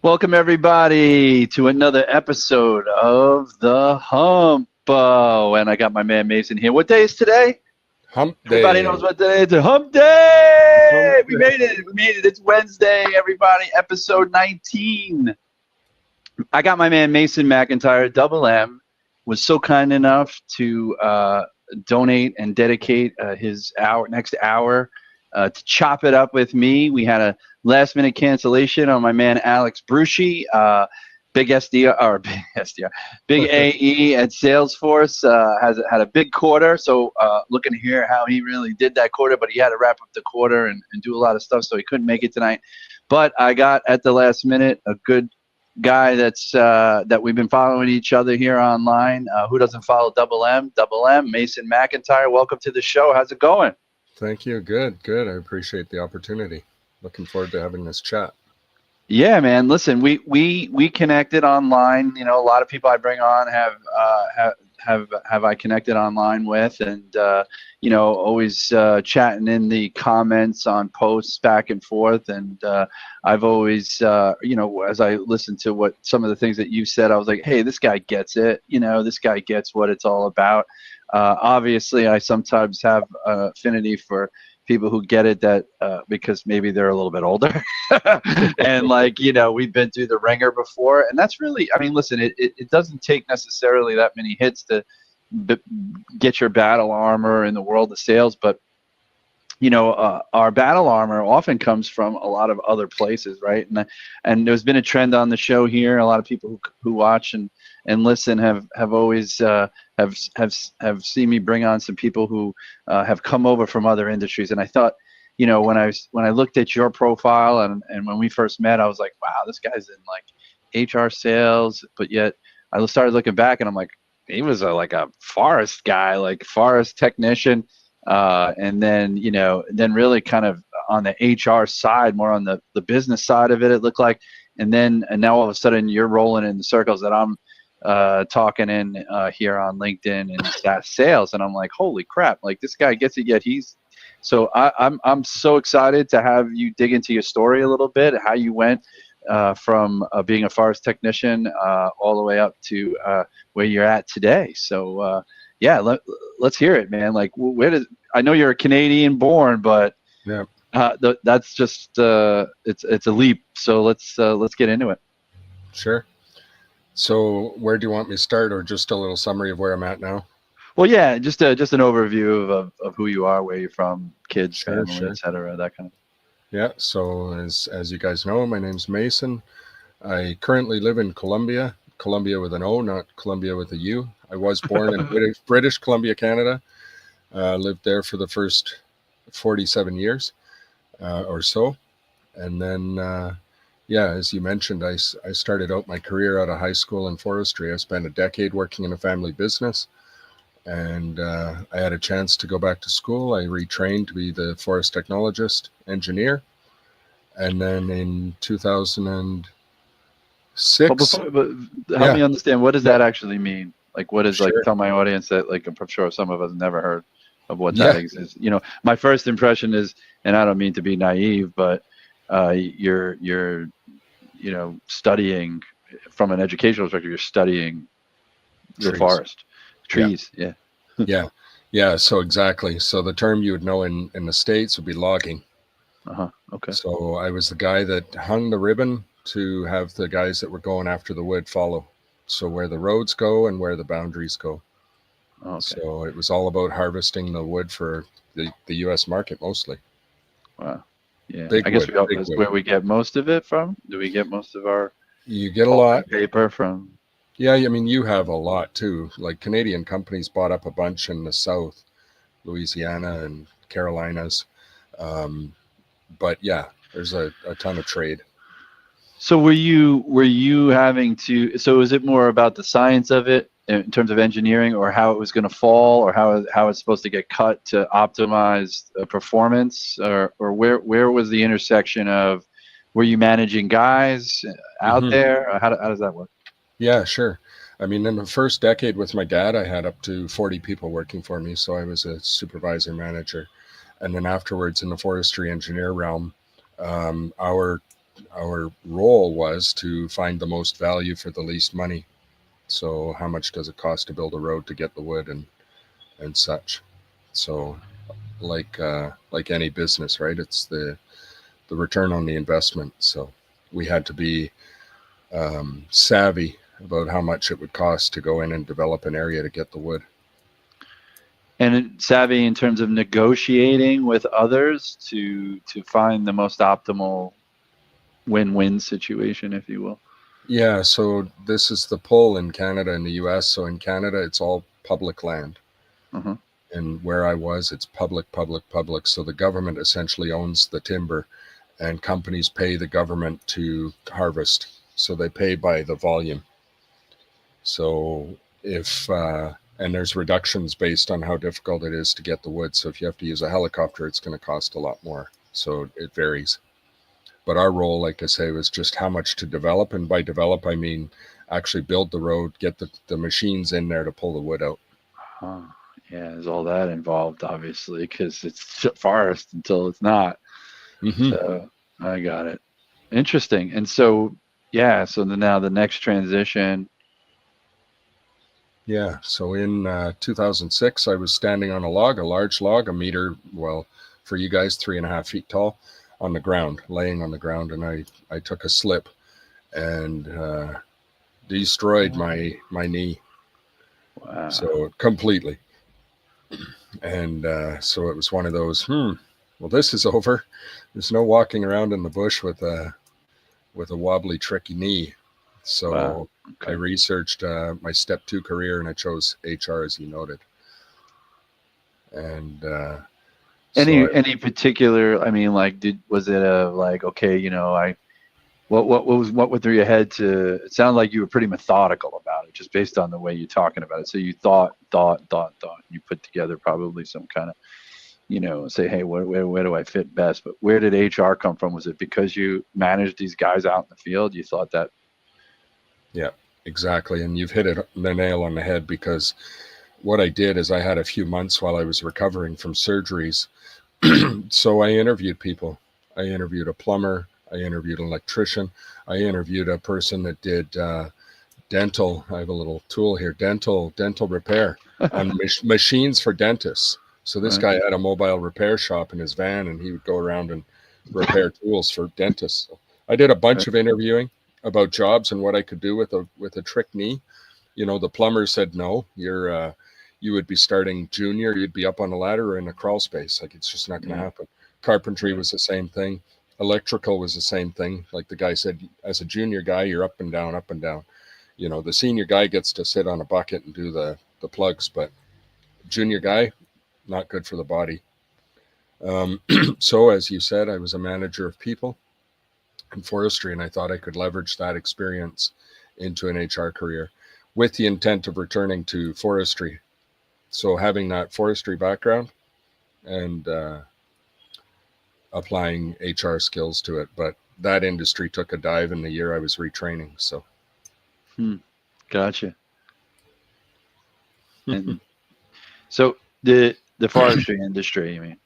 Welcome, everybody, to another episode of the Hump. And I got my man Mason here. What day is today? Hump Day. Everybody knows what day it is. Hump Day! We made it. We made it. It's Wednesday, everybody. Episode 19. I got my man Mason McIntyre, Double M, was so kind enough to donate and dedicate his next hour to chop it up with me. We had a last-minute cancellation on my man Alex Bruschi, big SDR, big AE at Salesforce, had a big quarter. So looking to hear how he really did that quarter, but he had to wrap up the quarter and do a lot of stuff, so he couldn't make it tonight. But I got at the last minute a good guy that we've been following each other here online. Who doesn't follow Double M? Double M, Mason McIntyre. Welcome to the show. How's it going? Thank you. Good. I appreciate the opportunity. Looking forward to having this chat. Yeah, man. Listen, we connected online. You know, a lot of people I bring on have I connected online with, and always chatting in the comments on posts back and forth. And I've always, as I listened to what some of the things that you said, I was like, hey, this guy gets it. This guy gets what it's all about. Obviously, I sometimes have affinity for people who get it that because maybe they're a little bit older and we've been through the ringer before. And that's really, I mean, listen, it doesn't take necessarily that many hits to get your battle armor in the world of sales. But, our battle armor often comes from a lot of other places, right? And there's been a trend on the show here. A lot of people who watch and listen have always have seen me bring on some people who have come over from other industries. And I thought, when I looked at your profile and when we first met, I was like, wow, this guy's in HR sales, but yet I started looking back and I'm like, he was like a forest guy, forest technician. And then really kind of on the HR side, more on the business side of it, it looked like. And now all of a sudden you're rolling in the circles that I'm talking in here on LinkedIn and SaaS sales. And I'm like, holy crap, this guy gets it, yet so I'm so excited to have you dig into your story a little bit, how you went from being a forest technician all the way up to where you're at today. So let's hear it, man. I know you're a Canadian born, but yeah, that's just it's a leap. So let's get into it. Sure. So where do you want me to start, or just a little summary of where I'm at now? Well, yeah, just an overview of who you are, where you're from, kids, family, etc., that kind of. Yeah. So as you guys know, my name's Mason. I currently live in Colombia with an O, not Columbia with a U. I was born in British Columbia, Canada. Lived there for the first 47 years or so. And then, as you mentioned, I started out my career out of high school in forestry. I spent a decade working in a family business. And I had a chance to go back to school. I retrained to be the forest technologist engineer. And then in 2006... help me understand, what does that actually mean? What is, tell my audience that, I'm sure some of us never heard of what that exists. My first impression is, and I don't mean to be naive, but you're studying from an educational perspective, you're studying the forest, trees. Yeah. So exactly. So the term you would know in the States would be logging. Okay. So I was the guy that hung the ribbon to have the guys that were going after the wood follow. So where the roads go and where the boundaries go. Okay. So it was all about harvesting the wood for the U.S. market mostly. Wow. Yeah. Big I guess wood, that's where we get most of it from. Do we get most of our? You get a lot paper from. Yeah, I mean, you have a lot too. Canadian companies bought up a bunch in the south, Louisiana and Carolinas. Um, but yeah, there's a ton of trade. So were you having to? So is it more about the science of it in terms of engineering, or how it was going to fall, or how it's supposed to get cut to optimize performance, or where was the intersection of? Were you managing guys out Hmm. there? Or how does that work? Yeah, sure. I mean, in the first decade with my dad, I had up to 40 people working for me. So I was a supervisor manager. And then afterwards, in the forestry engineer realm, our role was to find the most value for the least money. So how much does it cost to build a road to get the wood and such? So like any business, right? It's the return on the investment. So we had to be savvy about how much it would cost to go in and develop an area to get the wood. And savvy in terms of negotiating with others to find the most optimal win-win situation, if you will. Yeah, so this is the pull in Canada and the US. So in Canada, it's all public land. Uh-huh. And where I was, it's public, public, public. So the government essentially owns the timber, and companies pay the government to harvest. So they pay by the volume. So if and there's reductions based on how difficult it is to get the wood. So if you have to use a helicopter, it's going to cost a lot more. So it varies. But our role, like I say, was just how much to develop. And by develop, I mean actually build the road, get the machines in there to pull the wood out. Huh. Yeah, there's all that involved, obviously, because it's forest until it's not. Mm-hmm. So I got it. Interesting. And so, yeah, so now the next transition. Yeah. So in 2006, I was standing on a log, a large log, a meter, well, for you guys, 3.5 feet tall, on the ground, laying on the ground. And I took a slip and destroyed my knee. Wow. So completely. And so it was one of those, well, this is over. There's no walking around in the bush with a wobbly, tricky knee. Wow. So I Okay. researched my step two career and I chose HR, as you noted. And so Any particular, I mean, like, was it a like, okay, what went through your head to, it sounded like you were pretty methodical about it, just based on the way you're talking about it. So you thought, you put together probably some kind of, say, hey, where do I fit best? But where did HR come from? Was it because you managed these guys out in the field? You thought that? yeah, exactly. And you've hit the nail on the head, because what I did is I had a few months while I was recovering from surgeries. So I interviewed people. I interviewed a plumber. I interviewed an electrician. I interviewed a person that did dental. I have a little tool here, dental repair on machines for dentists. So this Right. guy had a mobile repair shop in his van, and he would go around and repair tools for dentists. So I did a bunch Right. of interviewing about jobs and what I could do with a trick knee. The plumber said no. You would be starting junior. You'd be up on a ladder or in a crawl space. Like, it's just not going to Yeah. happen. Carpentry Right. was the same thing. Electrical was the same thing. Like the guy said, as a junior guy, you're up and down, up and down. The senior guy gets to sit on a bucket and do the plugs, but junior guy, not good for the body. So as you said, I was a manager of people in forestry, and I thought I could leverage that experience into an HR career with the intent of returning to forestry. So having that forestry background and applying HR skills to it. But that industry took a dive in the year I was retraining. So Hmm. Gotcha. And so the forestry industry, you mean?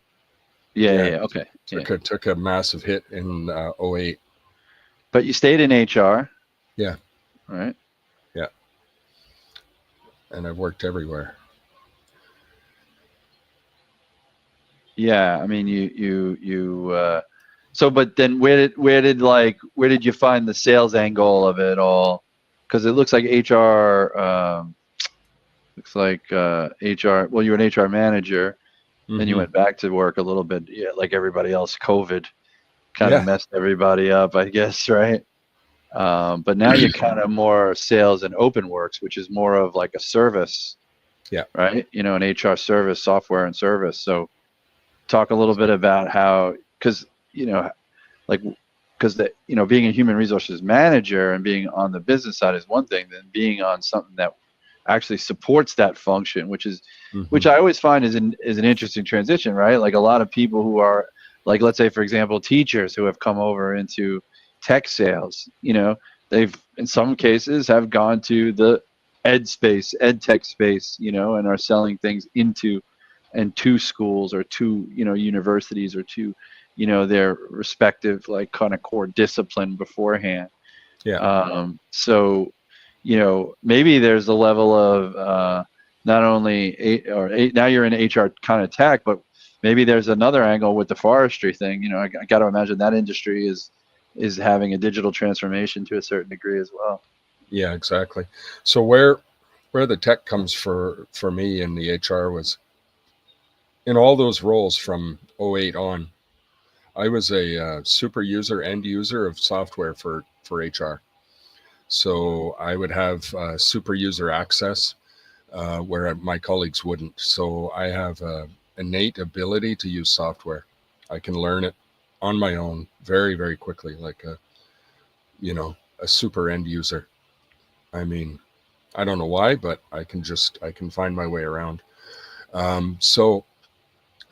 Yeah, yeah, yeah, yeah. Okay. Yeah. took a massive hit in '08. But you stayed in HR, Yeah, right? yeah, and I've worked everywhere. Yeah. I mean, so, but then where did you find the sales angle of it all? Because it looks like HR, looks like HR. Well, you're an HR manager, then you Hmm. went back to work a little bit. Yeah, like everybody else, COVID kind of Yeah, messed everybody up, I guess, right? But now you're kind of more sales and open works, which is more of like a service Yeah. right? An HR service, software and service. So talk a little bit about how, because, like, because being a human resources manager and being on the business side is one thing, then being on something that actually supports that function, which I always find is an interesting transition, right? Like a lot of people who are, like, let's say, for example, teachers who have come over into tech sales, they've in some cases have gone to the ed tech space, and are selling things into and to schools or to, universities or to, their respective, like, kind of core discipline beforehand. Yeah. So, maybe there's a level of not only now you're in HR kind of tech, but maybe there's another angle with the forestry thing. I got to imagine that industry is having a digital transformation to a certain degree as well. Yeah, exactly. So where the tech comes for me in the HR was in all those roles from '08 on. I was a super user, end user of software for HR. So I would have super user access where my colleagues wouldn't. So I have a innate ability to use software. I can learn it on my own very, very quickly, like a super end user. I mean, I don't know why, but I can find my way around. So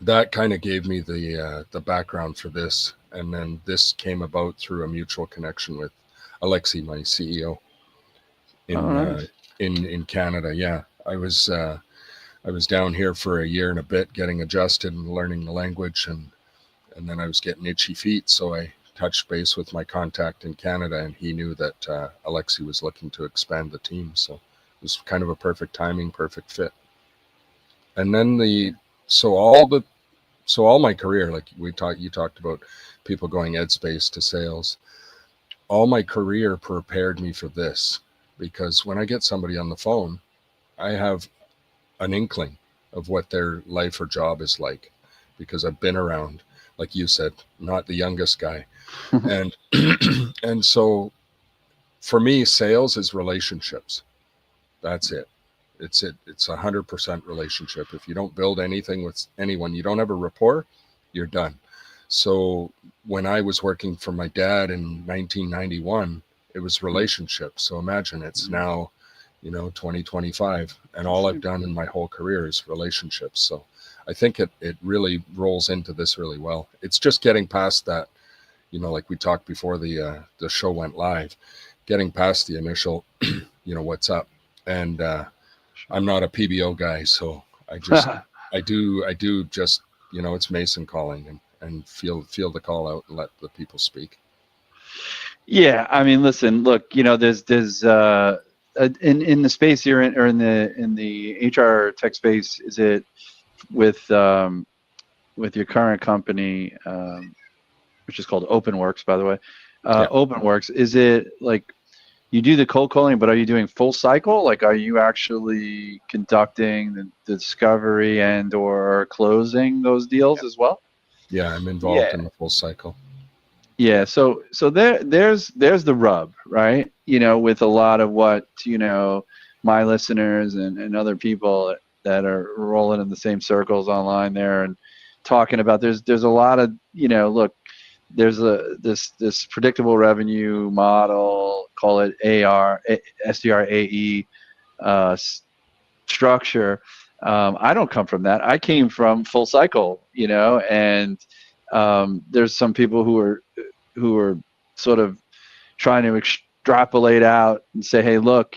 that kind of gave me the background for this, and then this came about through a mutual connection with Alexi, my CEO Oh, in nice. in Canada. Yeah, I was down here for a year and a bit, getting adjusted and learning the language, and then I was getting itchy feet, so I touched base with my contact in Canada, and he knew that Alexi was looking to expand the team, so it was kind of a perfect timing, perfect fit. And then so all my career, like you talked about people going ed space to sales. All my career prepared me for this, because when I get somebody on the phone, I have an inkling of what their life or job is like, because I've been around, like you said, not the youngest guy. And and so for me, sales is relationships. That's it. It's 100% relationship. If you don't build anything with anyone, you don't have a rapport, you're done. So when I was working for my dad in 1991, it was relationships. So imagine it's now, 2025, and all I've done in my whole career is relationships. So I think it really rolls into this really well. It's just getting past that, like we talked before the show went live, getting past the initial, what's up. And I'm not a PBO guy, so I do just, it's Mason calling, and feel the call out and let the people speak. Yeah, I mean, listen, look, there's in the space you're in, or in the HR tech space, is it with your current company, which is called OpenWorks, by the way, Yeah. OpenWorks, is it like you do the cold calling, but are you doing full cycle? Like, are you actually conducting the discovery and or closing those deals as well? Yeah, I'm involved Yeah. in the full cycle. Yeah, so there's the rub, right? With a lot of what, my listeners and other people that are rolling in the same circles online there and talking about, there's a lot of, look, there's this predictable revenue model, call it SDRAE structure. I don't come from that. I came from full cycle, and there's some people who are sort of trying to extrapolate out and say, hey, look,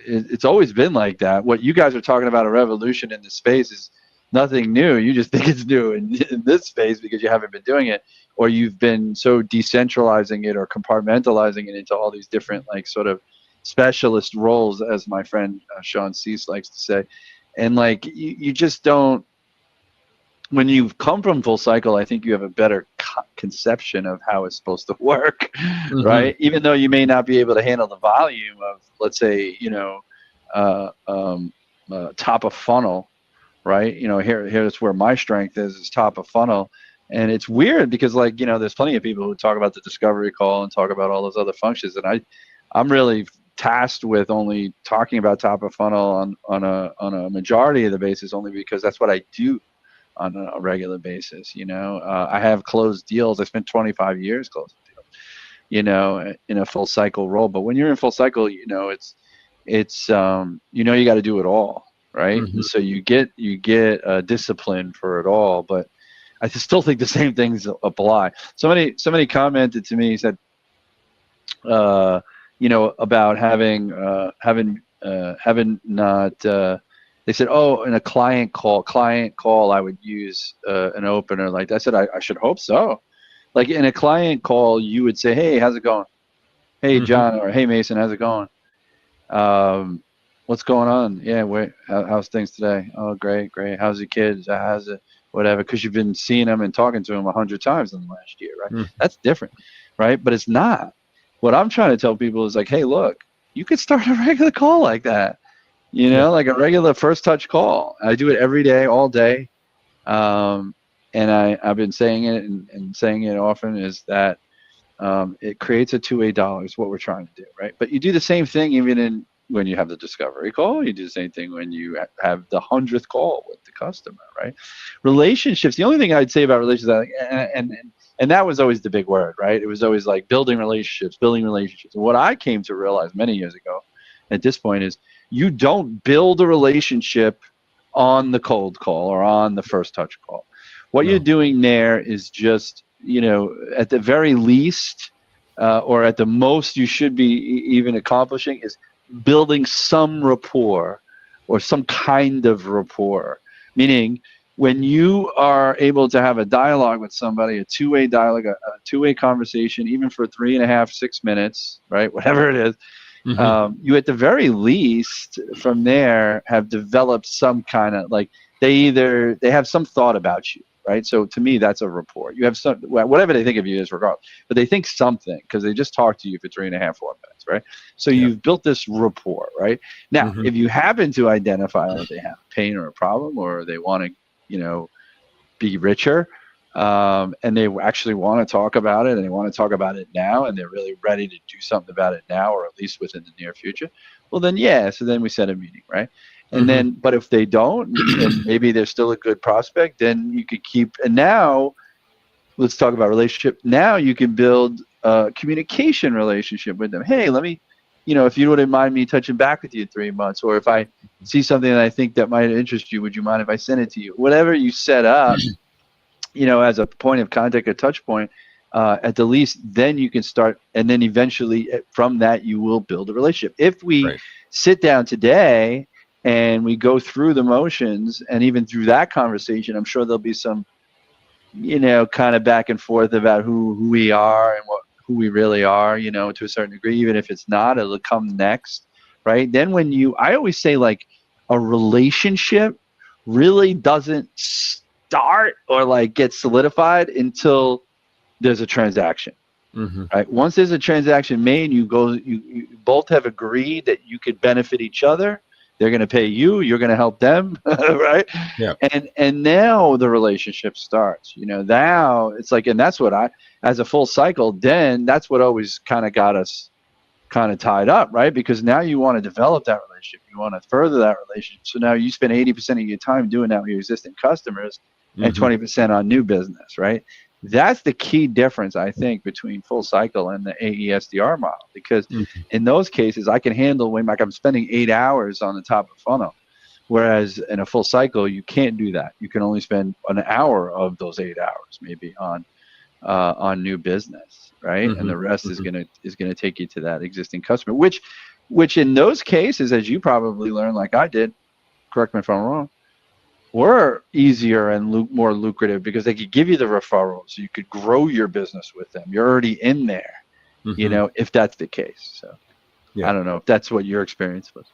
it's always been like that. What you guys are talking about, a revolution in the space, is nothing new. You just think it's new in this space because you haven't been doing it, or you've been so decentralizing it or compartmentalizing it into all these different, like, sort of specialist roles, as my friend Sean Cease likes to say. And, like, you just don't, when you've come from full cycle, I think you have a better conception of how it's supposed to work, Mm-hmm. right? Even though you may not be able to handle the volume of, let's say, top of funnel, right? Here's where my strength is top of funnel. And it's weird because, like, there's plenty of people who talk about the discovery call and talk about all those other functions. And I'm really tasked with only talking about top of funnel on a majority of the basis, only because that's what I do on a regular basis. I have closed deals. I spent 25 years closing deals, in a full cycle role. But when you're in full cycle, it's you got to do it all, right? Mm-hmm. And so you get discipline for it all. But I still think the same things apply. Somebody commented to me, said, about having not. They said, oh, in a client call, I would use an opener like that. I said, I should hope so. Like in a client call, you would say, hey, how's it going? Hey, John, or hey, Mason, how's it going? What's going on? Yeah, how's things today? Oh, great. How's the kids? How's it? Whatever, because you've been seeing them and talking to them 100 times in the last year, right? That's different, right? But it's not. What I'm trying to tell people is like, hey, look, you could start a regular call like that, like a regular first touch call. I do it every day, all day. And I've been saying it and saying it often, is that it creates a two-way dollar is what we're trying to do, right? But you do the same thing even when you have the discovery call. You do the same thing when you have the 100th call with the customer, right? Relationships, the only thing I'd say about relationships, and that was always the big word, right? It was always like building relationships. And what I came to realize many years ago at this point is you don't build a relationship on the cold call or on the first touch call. What you're doing there is just, at the very least, or at the most you should be even accomplishing, is building some rapport or some kind of rapport. Meaning, when you are able to have a dialogue with somebody, a two-way dialogue, a two-way conversation, even for 3.5, 6 minutes, right, whatever it is, you at the very least from there have developed some kind of, like, they have some thought about you, right? So to me, that's a rapport. You have some, whatever they think of you is regardless, but they think something because they just talked to you for 3.5, 4 minutes, right? So you've built this rapport, right? Now, if you happen to identify that they have pain or a problem, or they want to, be richer, and they actually want to talk about it, and they want to talk about it now, and they're really ready to do something about it now, or at least within the near future, well then, so then we set a meeting, right? And then, but if they don't, and maybe they're still a good prospect, then you could keep, and now let's talk about relationship. Now you can build a communication relationship with them. Hey, let me, if you wouldn't mind me touching back with you in 3 months, or if I see something that I think that might interest you, would you mind if I send it to you? Whatever you set up, as a point of contact, a touch point, at the least, then you can start, and then eventually from that you will build a relationship. If we sit down today and we go through the motions, and even through that conversation, I'm sure there'll be some, kind of back and forth about who we are and who we really are, to a certain degree. Even if it's not, it'll come next, right? Then I always say, like, a relationship really doesn't start or like get solidified until there's a transaction, right? Once there's a transaction made, you both have agreed that you could benefit each other. They're going to pay you, you're going to help them, right? Yeah. And now the relationship starts, now it's like, and that's what as a full cycle, then that's what always kind of got us kind of tied up, right? Because now you want to develop that relationship. You want to further that relationship. So now you spend 80% of your time doing that with your existing customers and 20% on new business, right? That's the key difference, I think, between full cycle and the AESDR model, because in those cases, I can handle when, like, I'm spending 8 hours on the top of funnel, whereas in a full cycle, you can't do that. You can only spend an hour of those 8 hours maybe on new business, right? And the rest is gonna take you to that existing customer, which in those cases, as you probably learned, like I did, correct me if I'm wrong, were easier and more lucrative, because they could give you the referrals. You could grow your business with them. You're already in there, if that's the case. So I don't know if that's what your experience was.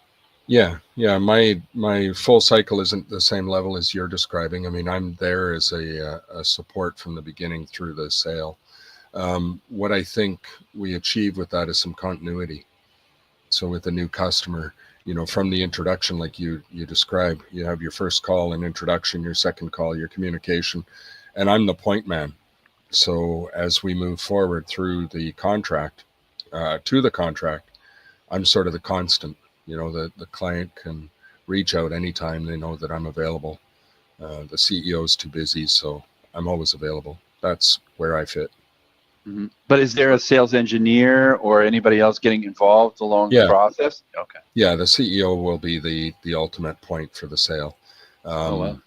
Yeah. My full cycle isn't the same level as you're describing. I mean, I'm there as a support from the beginning through the sale. What I think we achieve with that is some continuity. So with a new customer, from the introduction, like you described, you have your first call and introduction, your second call, your communication, and I'm the point man. So as we move forward through the contract, to the contract, I'm sort of the constant. The client can reach out anytime they know that I'm available. The CEO's too busy, so I'm always available. That's where I fit. Mm-hmm. But is there a sales engineer or anybody else getting involved along the Yeah. process? Okay. Yeah, the CEO will be the ultimate point for the sale. Oh, wow.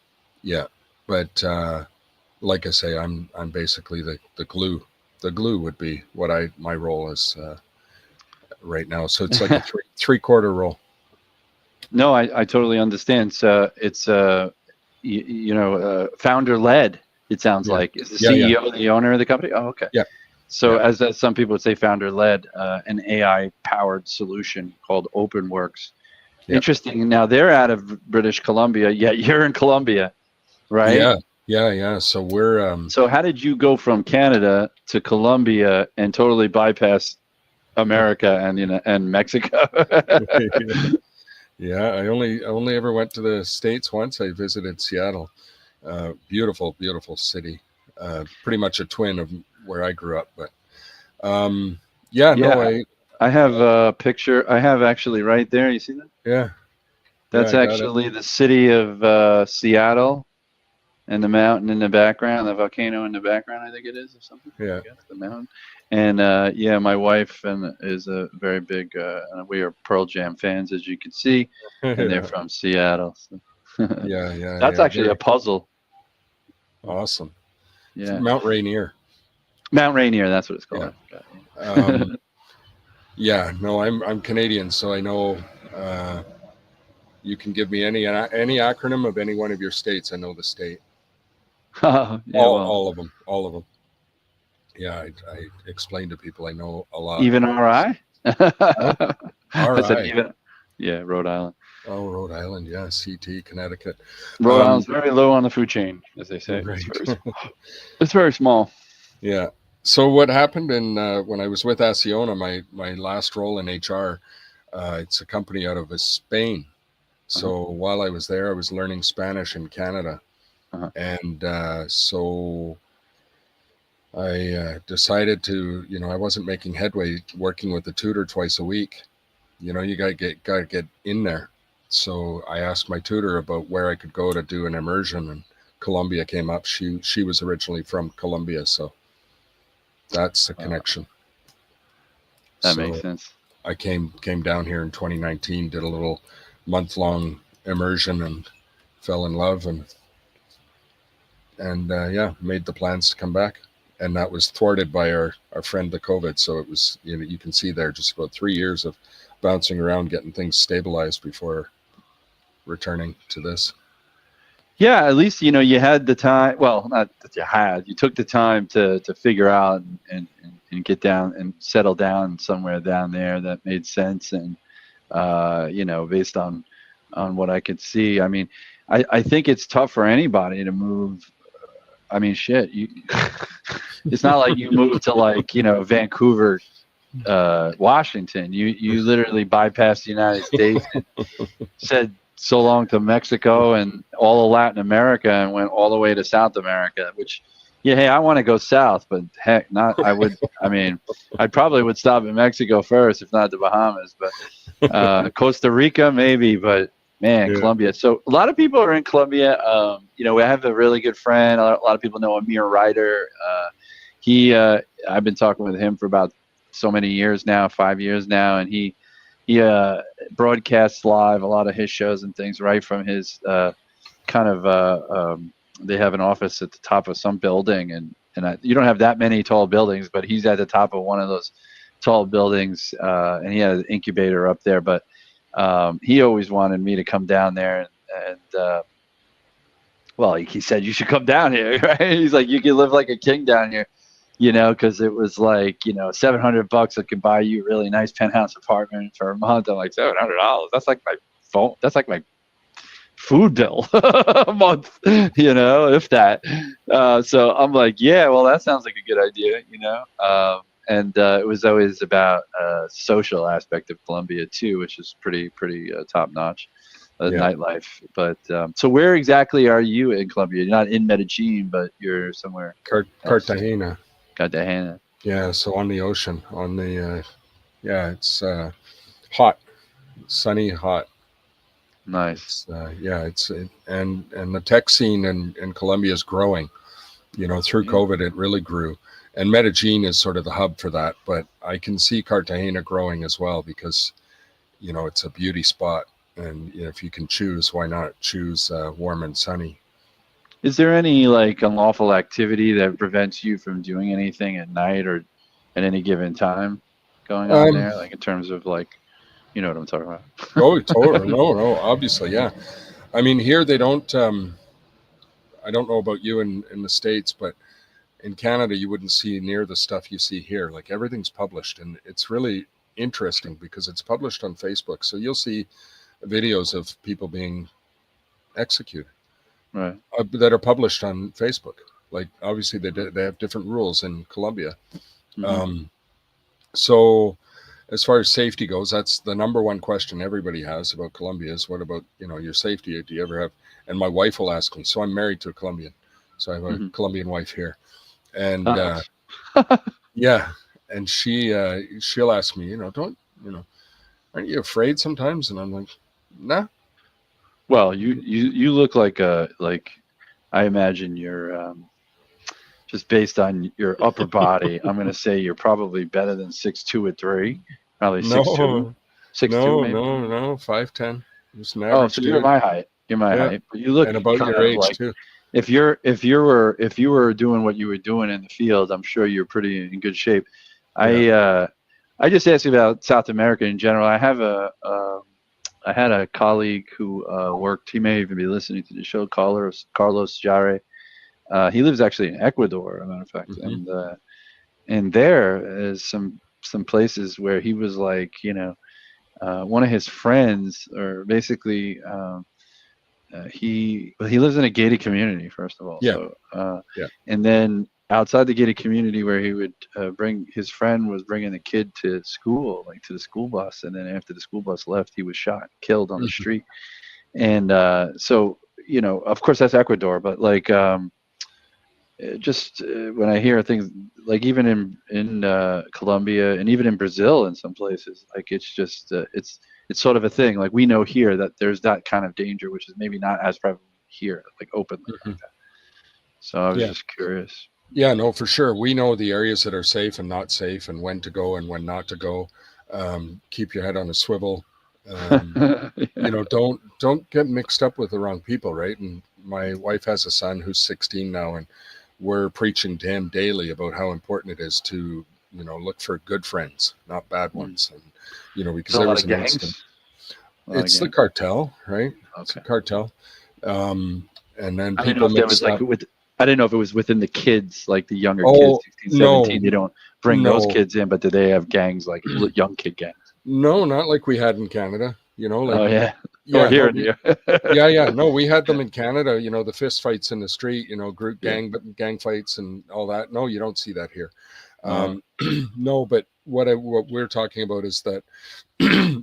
Yeah, but like I say, I'm basically the glue. The glue would be what my role is right now. So it's like a three-quarter role. No, I totally understand. So it's founder led. It sounds Yeah, like, is the yeah, CEO the owner of the company? Oh, okay. yeah, So yeah. as some people would say, founder led, an AI powered solution called OpenWorks. Yeah. Interesting. Now they're out of British Columbia, yet you're in Columbia, right? Yeah. So we're So how did you go from Canada to Colombia and totally bypass America and Mexico? yeah. I only ever went to the States once. I visited Seattle. Beautiful, beautiful city. Pretty much a twin of where I grew up. But yeah, no, Yeah, I have a picture. I have actually right there. You see that? yeah, That's I got it. actually the city of Seattle and the mountain in the background, the volcano in the background, I think it is, or something. Yeah. I guess the mountain. And yeah, my wife is a very big. We are Pearl Jam fans, as you can see, and they're Yeah, from Seattle. So. That's yeah. actually a Very puzzle. awesome. Yeah, Mount Rainier. Mount Rainier. That's what it's Yeah. called. Um, yeah. No, I'm Canadian, so I know. You can give me any acronym of any one of your states. I know the state. Yeah, well, All of them. All of them. Yeah, I explain to people I know a lot even about this. RI. Huh? I said RI. even. Yeah, Rhode Island. Oh, Rhode Island. Yeah, CT, Connecticut. Rhode Island's very low on the food chain, as they say. Right. It's very small. Yeah. So what happened when I was with Acciona, my last role in HR, it's a company out of Spain. So while I was there, I was learning Spanish in Canada. And so I decided to, I wasn't making headway working with a tutor twice a week. You gotta get in there. So I asked my tutor about where I could go to do an immersion, and Colombia came up. She was originally from Colombia, so that's the connection. That makes sense. I came down here in 2019, did a little month-long immersion, and fell in love, and yeah, made the plans to come back. And that was thwarted by our friend, the COVID. So it was, you can see there just about 3 years of bouncing around, getting things stabilized before returning to this. Yeah, at least, you had the time. Well, not that you took the time to figure out and get down and settle down somewhere down there that made sense. And, based on what I could see, I mean, I think it's tough for anybody to move. I mean, shit, it's not like you moved to Vancouver, Washington. You literally bypassed the United States and said so long to Mexico and all of Latin America and went all the way to South America, which, yeah, hey, I want to go south, but heck, I probably would stop in Mexico first, if not the Bahamas, but Costa Rica maybe, but man, yeah. Colombia. So a lot of people are in Colombia. We have a really good friend. A lot of people know Amir Ryder. I've been talking with him for about so many years now, 5 years now, and he broadcasts live a lot of his shows and things right from his they have an office at the top of some building, and you don't have that many tall buildings, but he's at the top of one of those tall buildings, and he has an incubator up there. But he always wanted me to come down there, and well, he said you should come down here, right? He's like, you can live like a king down here, because it was like, $700 that could buy you a really nice penthouse apartment for a month. I'm like, $700. That's like my phone. That's like my food bill a month, if that. So I'm like, yeah, well, that sounds like a good idea, and it was always about social aspect of Colombia too, which is pretty top notch, nightlife. But so where exactly are you in Colombia? You're not in Medellin, but you're somewhere. Cartagena. Cartagena. Yeah, so on the ocean, it's Hot, sunny, hot. Nice. It's and the tech scene in Colombia is growing. Through Yeah. COVID, it really grew. And Medellin is sort of the hub for that. But I can see Cartagena growing as well because, it's a beauty spot. And if you can choose, why not choose warm and sunny? Is there any like unlawful activity that prevents you from doing anything at night or at any given time going on Um, there? Like in terms of like, you know what I'm talking about? oh, totally. No, obviously, yeah. I mean, here they don't. I don't know about you in the States, but in Canada, you wouldn't see near the stuff you see here. Like everything's published, and it's really interesting because it's published on Facebook. So you'll see videos of people being executed Right. that are published on Facebook. Like obviously they have different rules in Colombia. Mm-hmm. Um, so as far as safety goes, that's the number one question everybody has about Colombia is what about, your safety? Do you ever have, and my wife will ask me, so I'm married to a Colombian. So I have a Mm-hmm. Colombian wife here. And Uh, yeah, and she'll ask me, aren't you afraid sometimes? And I'm like, nah. well, you look like I imagine you're just based on your upper body. I'm gonna say you're probably better than 6'2" or 3, probably 6'2", No, 6'2" maybe. no, 5'10". Just an Oh, average so you're dude. my height. You're my Yeah, height, but you look and about kind your of age like too. if you were doing what you were doing in the field, I'm sure you're in good shape. Yeah. I just asked you about South America in general. I had a colleague who worked. He may even be listening to the show. Carlos Jare. He lives actually in Ecuador, as a matter of fact, Hmm. and there is some places where he was like, one of his friends, or basically, he lives in a gated community, first of all. Yeah, So, yeah. and then outside the gated community, where he would bring his friend was bringing the kid to school, like to the school bus, and then after the school bus left, he was shot, killed on the Hmm. street. And so, of course, that's Ecuador, but like. Just when I hear things like even in Colombia and even in Brazil in some places, like it's just it's sort of a thing. Like we know here that there's that kind of danger, which is maybe not as prevalent here, like openly like Hmm. that. So I was Yeah, just curious. yeah, no, for sure. We know the areas that are safe and not safe, and when to go and when not to go. Keep your head on a swivel. Um, Yeah. don't get mixed up with the wrong people, right? And my wife has a son who's 16 now, and we're preaching to him daily about how important it is to look for good friends, not bad Mm. ones. And because There's a there lot was of an incident. gangs. A lot of It's the gangs. cartel, right? It's a Okay. cartel. And then I didn't know people if that was mix like up. with. I didn't know if it was within the kids, like the younger kids, Oh 16, no, 17. They don't bring those no, kids in, but do they have gangs like young kid gangs? no, not like we had in Canada. Like Oh yeah, or yeah, no, here in the. yeah, no, we had them in Canada. The fist fights in the street. Group Yeah. gang fights and all that. No, you don't see that here. Uh, No, but what we're talking about is that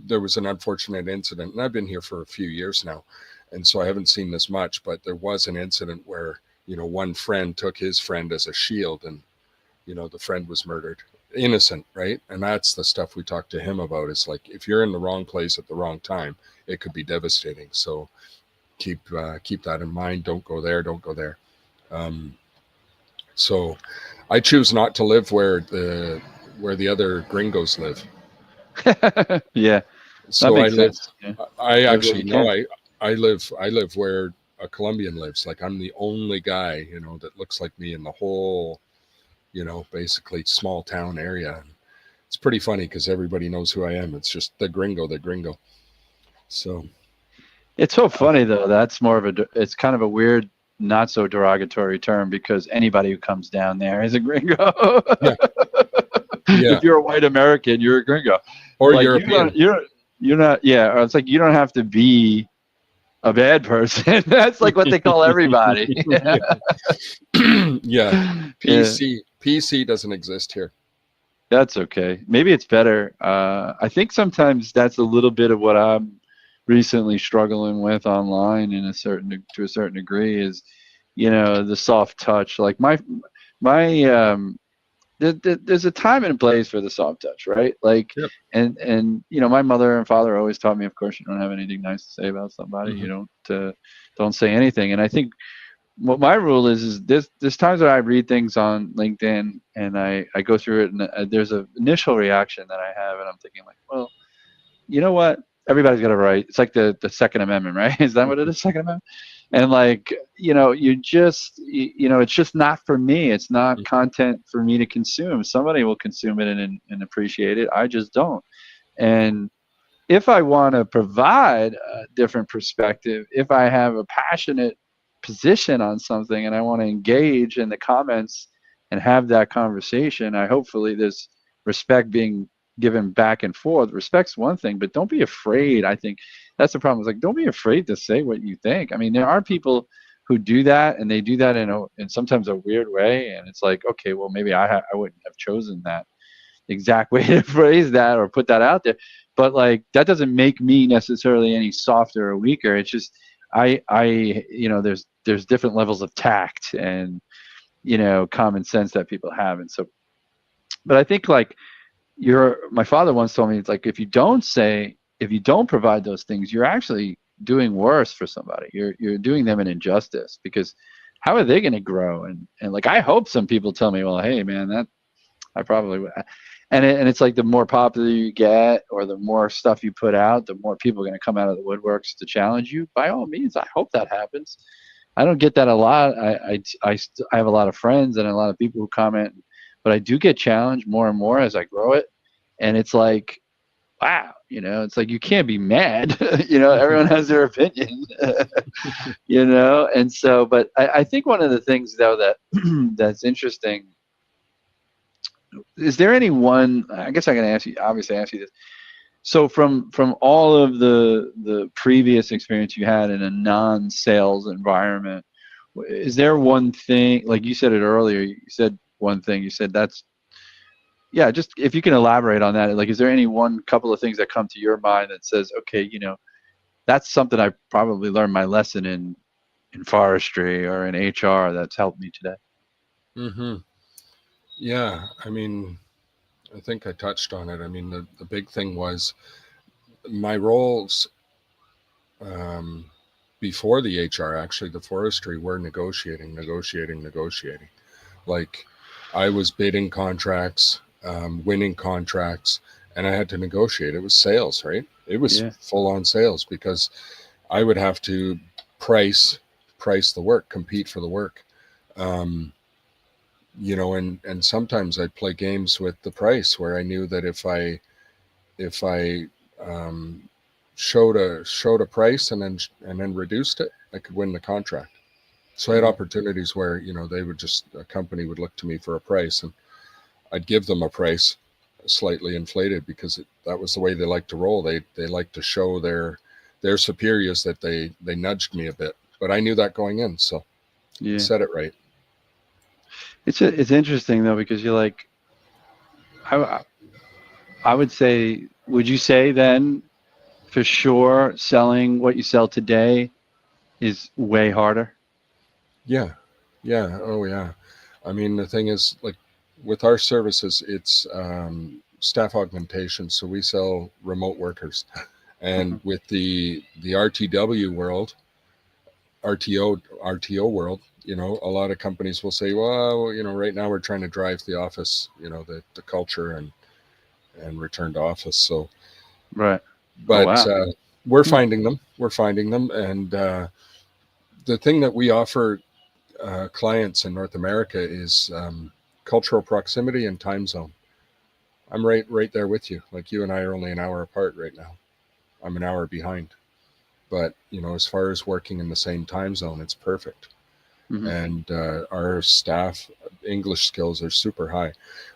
there was an unfortunate incident, and I've been here for a few years now, and so I haven't seen this much. But there was an incident where one friend took his friend as a shield, and the friend was murdered, innocent, right? And that's the stuff we talk to him about. Is like if you're in the wrong place at the wrong time, it could be devastating. So keep that in mind. Don't go there. Don't go there. Um, so I choose not to live where the other gringos live. yeah, that So I makes live. sense. Yeah, I live where actually you no. can. I live where a Colombian lives. Like I'm the only guy that looks like me in the whole basically small town area. It's pretty funny because everybody knows who I am. It's just the gringo, the gringo. So It's so funny though. That's more of a. It's kind of a weird, not so derogatory term because anybody who comes down there is a gringo. yeah, yeah, If you're a white American, you're a gringo. or Like European. you're not. Yeah, or it's like you don't have to be a bad person. That's like what they call everybody. yeah. Yeah, Yeah, PC doesn't exist here. that's okay. Maybe it's better. I think sometimes that's a little bit of what I'm recently struggling with online to a certain degree is, the soft touch. Like my there's a time and a place for the soft touch, right? Like, Yep. and my mother and father always taught me, of course, you don't have anything nice to say about somebody. Mm-hmm. You don't say anything. And I think what my rule is there's times that I read things on LinkedIn and I go through it, and there's an initial reaction that I have, and I'm thinking like, well, you know what? Everybody's got a right. It's like the Second Amendment, right? Is that what it is, Second Amendment? And like, it's just not for me. It's not content for me to consume. Somebody will consume it and appreciate it. I just don't. And if I want to provide a different perspective, if I have a passionate position on something and I want to engage in the comments and have that conversation, hopefully there's respect being given back and forth. Respect's one thing, but don't be afraid. I think that's the problem. It's like, don't be afraid to say what you think. I mean, there are people who do that, and they do that in sometimes a weird way, and it's like, okay, well, maybe I wouldn't have chosen that exact way to phrase that or put that out there, but like that doesn't make me necessarily any softer or weaker. It's just there's different levels of tact and common sense that people have. And so, but I think like my father once told me, it's like if you don't provide those things, you're actually doing worse for somebody. You're doing them an injustice, because how are they going to grow? And like, I hope some people tell me, well, hey man, that I probably would. And it's like the more popular you get or the more stuff you put out, the more people are going to come out of the woodworks to challenge you. By all means, I hope that happens. I don't get that a lot. I have a lot of friends and a lot of people who comment, but I do get challenged more and more as I grow it. And it's like, wow, it's like you can't be mad. Everyone has their opinion, And so, but I think one of the things though that that's interesting. Is there any one? I guess I can ask you. Obviously, ask you this. So, from all of the previous experience you had in a non-sales environment, is there one thing? Like you said it earlier. You said one thing. You said yeah. Just if you can elaborate on that. Like, is there any one couple of things that come to your mind that says, okay, that's something I probably learned my lesson in forestry or in HR that's helped me today. Mm-hmm. Yeah, I mean, I think I touched on it. I mean, the big thing was my roles before the HR, actually, the forestry, were negotiating. Like, I was bidding contracts, winning contracts, and I had to negotiate. It was sales, right? It was full on sales, because I would have to price the work, compete for the work. And sometimes I'd play games with the price, where I knew that if I showed a price and then reduced it, I could win the contract. So I had opportunities where a company would look to me for a price, and I'd give them a price slightly inflated, because that was the way they like to roll. They like to show their superiors that they nudged me a bit, but I knew that going in, so I said it right. It's interesting though, because you're like, I would say, would you say then for sure selling what you sell today is way harder? Yeah. Oh yeah. I mean, the thing is, like, with our services, it's staff augmentation. So we sell remote workers, and with the RTO world, a lot of companies will say, well, right now we're trying to drive the office, the culture and return to office. So, right. But we're finding them. And the thing that we offer clients in North America is cultural proximity and time zone. I'm right there with you. Like, you and I are only an hour apart right now. I'm an hour behind. But, as far as working in the same time zone, it's perfect. Mm-hmm. And our staff English skills are super high.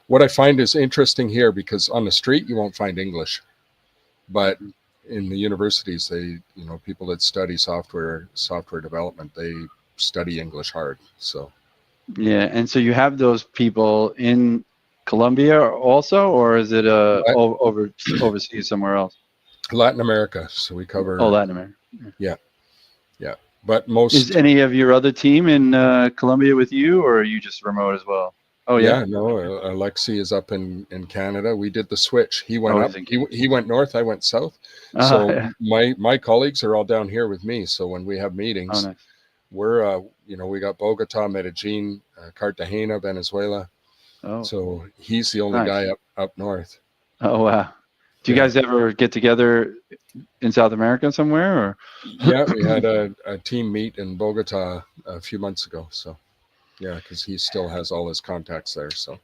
What I find is interesting here, because on the street you won't find English, but in the universities, they, people that study software development, they study English hard. So yeah. And so you have those people in Colombia also, or is it overseas somewhere else? Latin America. So we cover Latin America. Yeah. But most is any of your other team in Colombia with you, or are you just remote as well? Oh yeah. Yeah, no, Alexi is up in Canada. We did the switch. He went Oh, up. He went north. I went south. So yeah. my colleagues are all down here with me. So when we have Oh, meetings, nice. we're we got Bogota, Medellin, Cartagena, Venezuela. Oh, So he's the only guy nice. up north. Oh wow. Do you Yeah, guys ever get together in South America somewhere, or? yeah. We had a team meet in Bogota a few months ago. So yeah, because he still has all his contacts there. So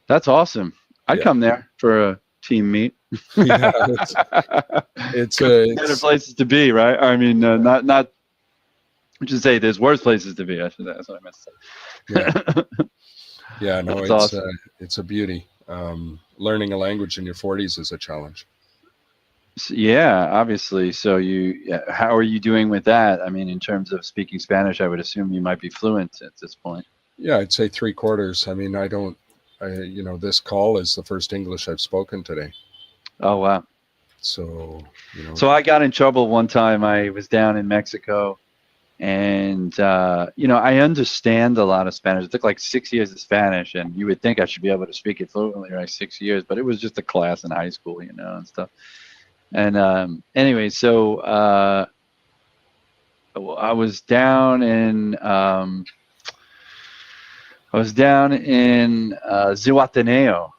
That's awesome. I'd yeah, come there for a team meet. yeah. Could be better It's places to be, right? I mean, not. I should say there's worse places to be. I should. That's what I meant yeah. to say. Yeah, no, That's awesome. it's a beauty. Learning a language in your 40s is a challenge. Yeah, obviously. So how are you doing with that? I mean, in terms of speaking Spanish, I would assume you might be fluent at this point. Yeah, I'd say three quarters. I mean, this call is the first English I've spoken today. Oh wow. So, So I got in trouble one time. I was down in Mexico, and I understand a lot of Spanish. It took like 6 years of Spanish, and you would think I should be able to speak it fluently, right? 6 years, but it was just a class in high school, and stuff. And anyway, so I was down in Zihuatanejo.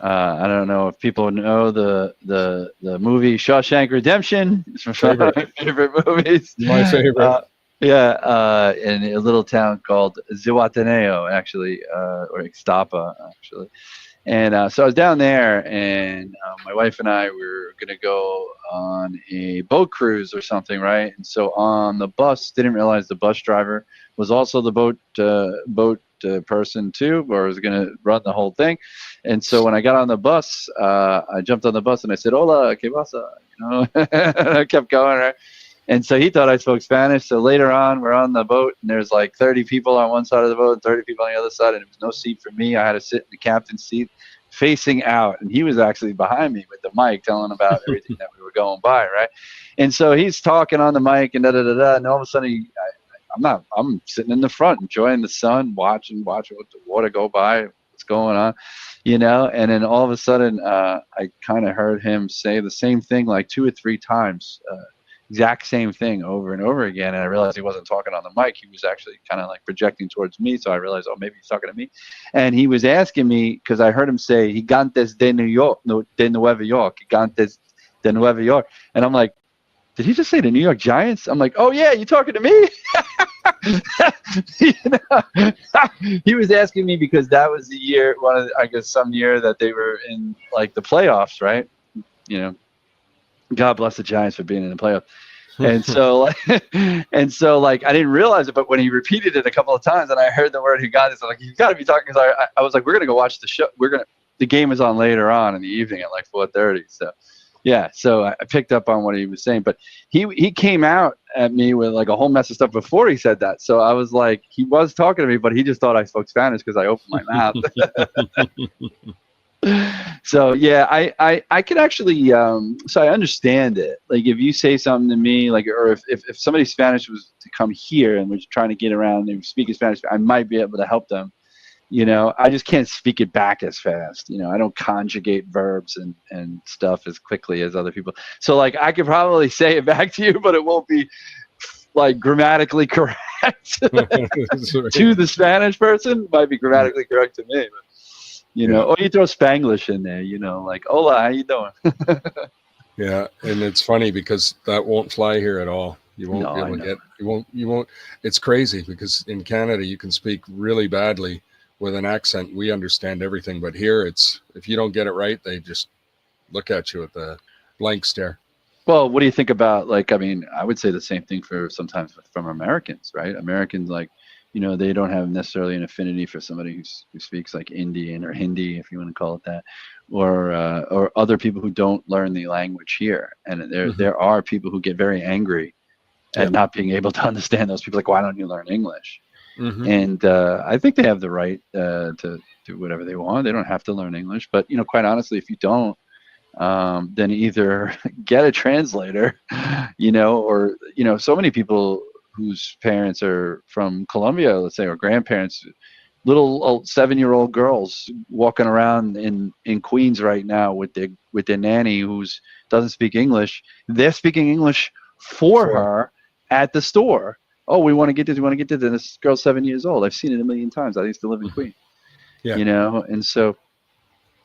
I don't know if people know the movie Shawshank Redemption. It's one of my favorite movies. My favorite. In a little town called Zihuatanejo, actually, or Ixtapa, actually. And so I was down there, and my wife and I were going to go on a boat cruise or something, right? And so on the bus, didn't realize the bus driver was also the boat person too, or was going to run the whole thing. And so when I got on the bus, I jumped on the bus and I said, "Hola, ¿qué pasa?" I kept going, right? And so he thought I spoke Spanish. So later on, we're on the boat, and there's like 30 people on one side of the boat and 30 people on the other side, and there was no seat for me. I had to sit in the captain's seat facing out, and he was actually behind me with the mic telling about everything that we were going by, right? And so he's talking on the mic and da-da-da-da, and all of a sudden I'm sitting in the front enjoying the sun, watching what the water go by, what's going on, and then all of a sudden I kind of heard him say the same thing like 2 or 3 times, exact same thing over and over again, and I realized he wasn't talking on the mic. He was actually kind of like projecting towards me, so I realized, oh, maybe he's talking to me. And he was asking me, because I heard him say Gigantes de New York, no, de Nueva York, Gigantes de Nueva York, and I'm like, did he just say the New York Giants? I'm like, oh yeah, you talking to me? He was asking me because that was the year, some year that they were in like the playoffs, right? God bless the Giants for being in the playoffs. And so, I didn't realize it, but when he repeated it a couple of times, and I heard the word "Gigantes," I'm like, you got to be talking. Because I was like, we're gonna go watch the show. The game is on later on in the evening at like 4:30. So, yeah. So I picked up on what he was saying, but he came out at me with like a whole mess of stuff before he said that. So I was like, he was talking to me, but he just thought I spoke Spanish because I opened my mouth. So yeah, I can actually so I understand it. Like if you say something to me, like, or if somebody Spanish was to come here and was trying to get around and speak Spanish, I might be able to help them. I just can't speak it back as fast. I don't conjugate verbs and stuff as quickly as other people. So like I could probably say it back to you, but it won't be like grammatically correct to the Spanish person. Might be grammatically correct to me, but. Or you throw Spanglish in there, like, hola, how you doing? Yeah, and it's funny because that won't fly here at all. You won't be able to get, you won't, it's crazy because in Canada you can speak really badly with an accent. We understand everything, but here if you don't get it right, they just look at you with a blank stare. Well, what do you think about, I would say the same thing sometimes from Americans, right? Americans, they don't have necessarily an affinity for somebody who speaks like Indian or Hindi, if you want to call it that, or other people who don't learn the language here. And there are people who get very angry at not being able to understand those people. Like, why don't you learn English? Mm-hmm. And I think they have the right to do whatever they want. They don't have to learn English. But quite honestly, if you don't, then either get a translator, or so many people whose parents are from Colombia, let's say, or grandparents, little 7-year-old girls walking around in Queens right now with their nanny who's doesn't speak English. They're speaking English for her at the store. Oh, we want to get this. We want to get this. And this girl's 7 years old. I've seen it a million times. I used to live in Queens. Yeah. You know, and so.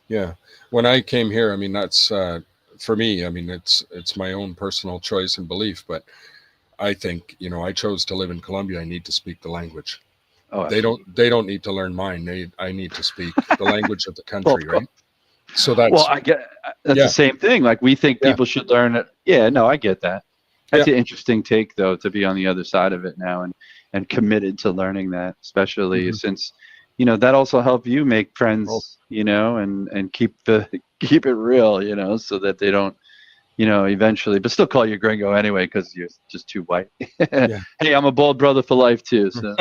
Yeah. When I came here, I mean, that's for me. I mean, it's my own personal choice and belief, but I think, you know, I chose to live in Colombia. I need to speak the language. Oh, they don't need to learn mine. I need to speak the language of the country, well, right? So that's, well, I get that's the same thing. Like we think people should learn it. Yeah, no, I get that. That's an interesting take, though, to be on the other side of it now and committed to learning that, especially since, you know, that also help you make friends, you know, and keep it real, you know, so that they don't, you know, eventually, but still call you gringo anyway because you're just too white. Hey, I'm a bald brother for life too. So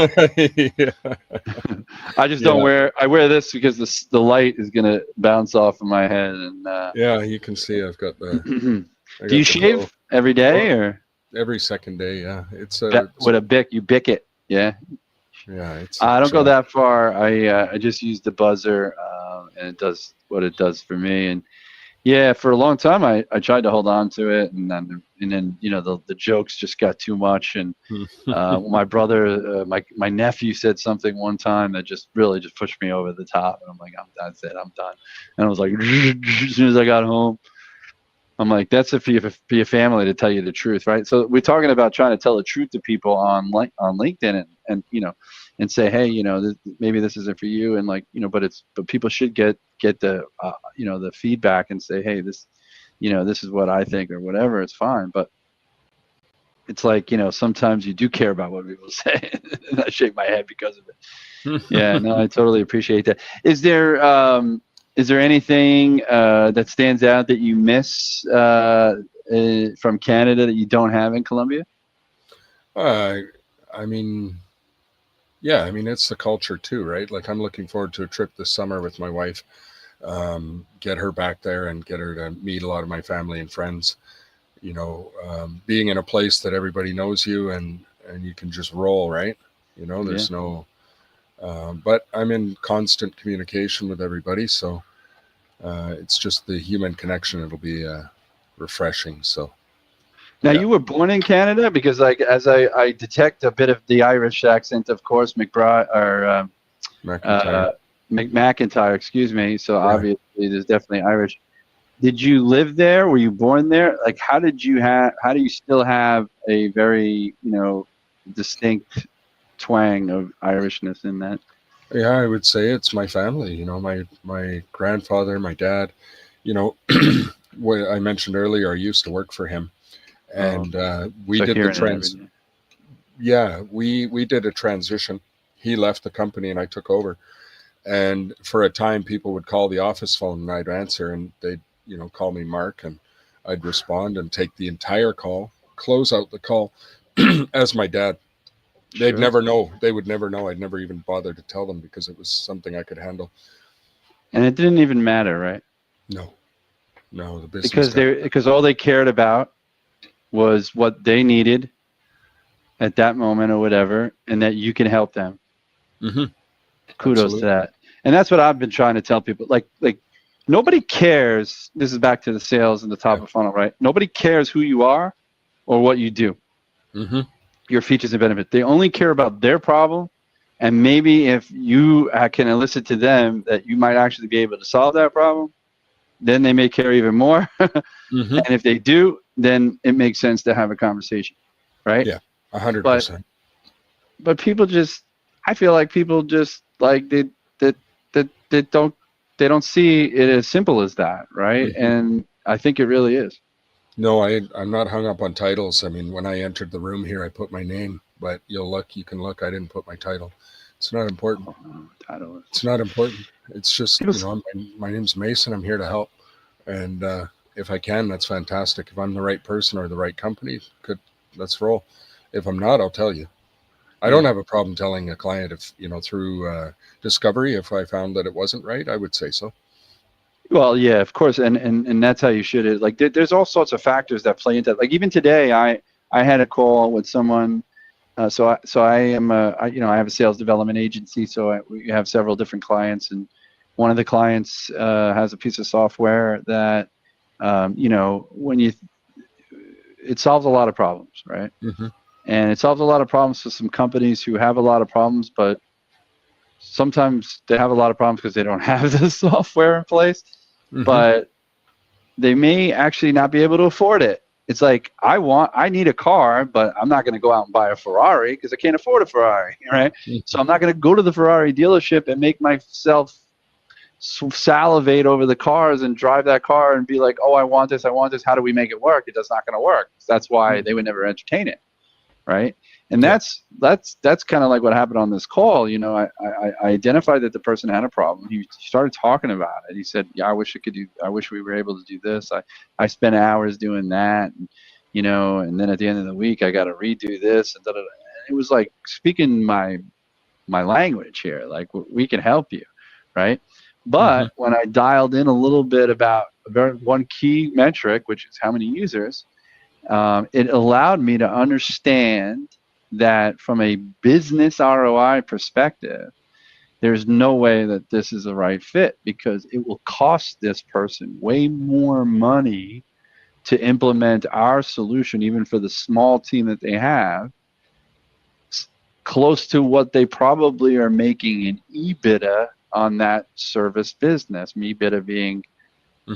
I just don't wear. I wear this because the light is gonna bounce off of my head. And yeah, you can see I've got the. Do you shave every day or every second day? Yeah, it's with a bic. You bic it. Yeah. Yeah, it's. I don't go that far. I just use the buzzer, and it does what it does for me. And yeah, for a long time I tried to hold on to it, and then you know the jokes just got too much. And my brother, my nephew said something one time that just really just pushed me over the top, and I'm like, that's it, I'm done. And I was like, as soon as I got home, I'm like, that's for your family to tell you the truth, right? So we're talking about trying to tell the truth to people on LinkedIn and you know, and say, hey, you know, maybe this isn't for you, and like, you know, but people should get the you know, the feedback and say, hey, this, you know, this is what I think or whatever. It's fine, but it's like, you know, sometimes you do care about what people say. And I shake my head because of it. Yeah, no, I totally appreciate that. Is there anything that stands out that you miss from Canada that you don't have in Colombia? I mean, yeah, I mean, it's the culture too, right? Like I'm looking forward to a trip this summer with my wife, get her back there and get her to meet a lot of my family and friends, you know, being in a place that everybody knows you and you can just roll, right? You know, there's no, but I'm in constant communication with everybody. So it's just the human connection. It'll be refreshing. So. Now, you were born in Canada? Because like, as I detect a bit of the Irish accent, of course, McIntyre, excuse me. So obviously there's definitely Irish. Did you live there? Were you born there? Like, how do you still have a very, you know, distinct twang of Irishness in that? Yeah, I would say it's my family, you know, my grandfather, my dad, you know, what I mentioned earlier, I used to work for him. And we did the we did a transition. He left the company and I took over. And for a time, people would call the office phone and I'd answer, and they'd, you know, call me Mark, and I'd respond and take the entire call, close out the call as my dad. They'd never know. They would never know. I'd never even bother to tell them because it was something I could handle. And it didn't even matter, right? No, the business. Because all they cared about was what they needed at that moment or whatever, and that you can help them. Kudos to that. And that's what I've been trying to tell people. Like nobody cares. This is back to the sales and the top of funnel, right? Nobody cares who you are or what you do. Your features and benefits. They only care about their problem, and maybe if you can elicit to them that you might actually be able to solve that problem, then they may care even more. And if they do, then it makes sense to have a conversation, right? Yeah, 100%. But people just, I feel like people just like they don't see it as simple as that, right? And I think it really is. No, I'm not hung up on titles. I mean, when I entered the room here, I put my name, but you can look, I didn't put my title. It's not important. It's not important. It's just, you know, my name's Mason. I'm here to help. And if I can, that's fantastic. If I'm the right person or the right company, good, let's roll. If I'm not, I'll tell you. I don't have a problem telling a client if, you know, through discovery, if I found that it wasn't right, I would say so. Well, yeah, of course. And that's how you should. Like, there's all sorts of factors that play into it. Like, even today, I had a call with someone I am I have a sales development agency, so we have several different clients, and one of the clients has a piece of software that it solves a lot of problems, right? Mm-hmm. And it solves a lot of problems for some companies who have a lot of problems, but sometimes they have a lot of problems because they don't have the software in place, Mm-hmm. but they may actually not be able to afford it. It's like, I need a car, but I'm not going to go out and buy a Ferrari because I can't afford a Ferrari, right? Mm-hmm. So I'm not going to go to the Ferrari dealership and make myself salivate over the cars and drive that car and be like, oh, I want this. How do we make it work? It's not going to work. That's why they would never entertain it, right? And that's kind of like what happened on this call. I identified that the person had a problem. He started talking about it. He said, yeah, I wish we were able to do this. I spent hours doing that, and then at the end of the week I got to redo this, and da-da-da. It was like speaking my language here, like, we can help you, right? But when I dialed in a little bit about one key metric, which is how many users, it allowed me to understand that from a business ROI perspective, there's no way that this is the right fit, because it will cost this person way more money to implement our solution, even for the small team that they have, close to what they probably are making in EBITDA on that service business. EBITDA being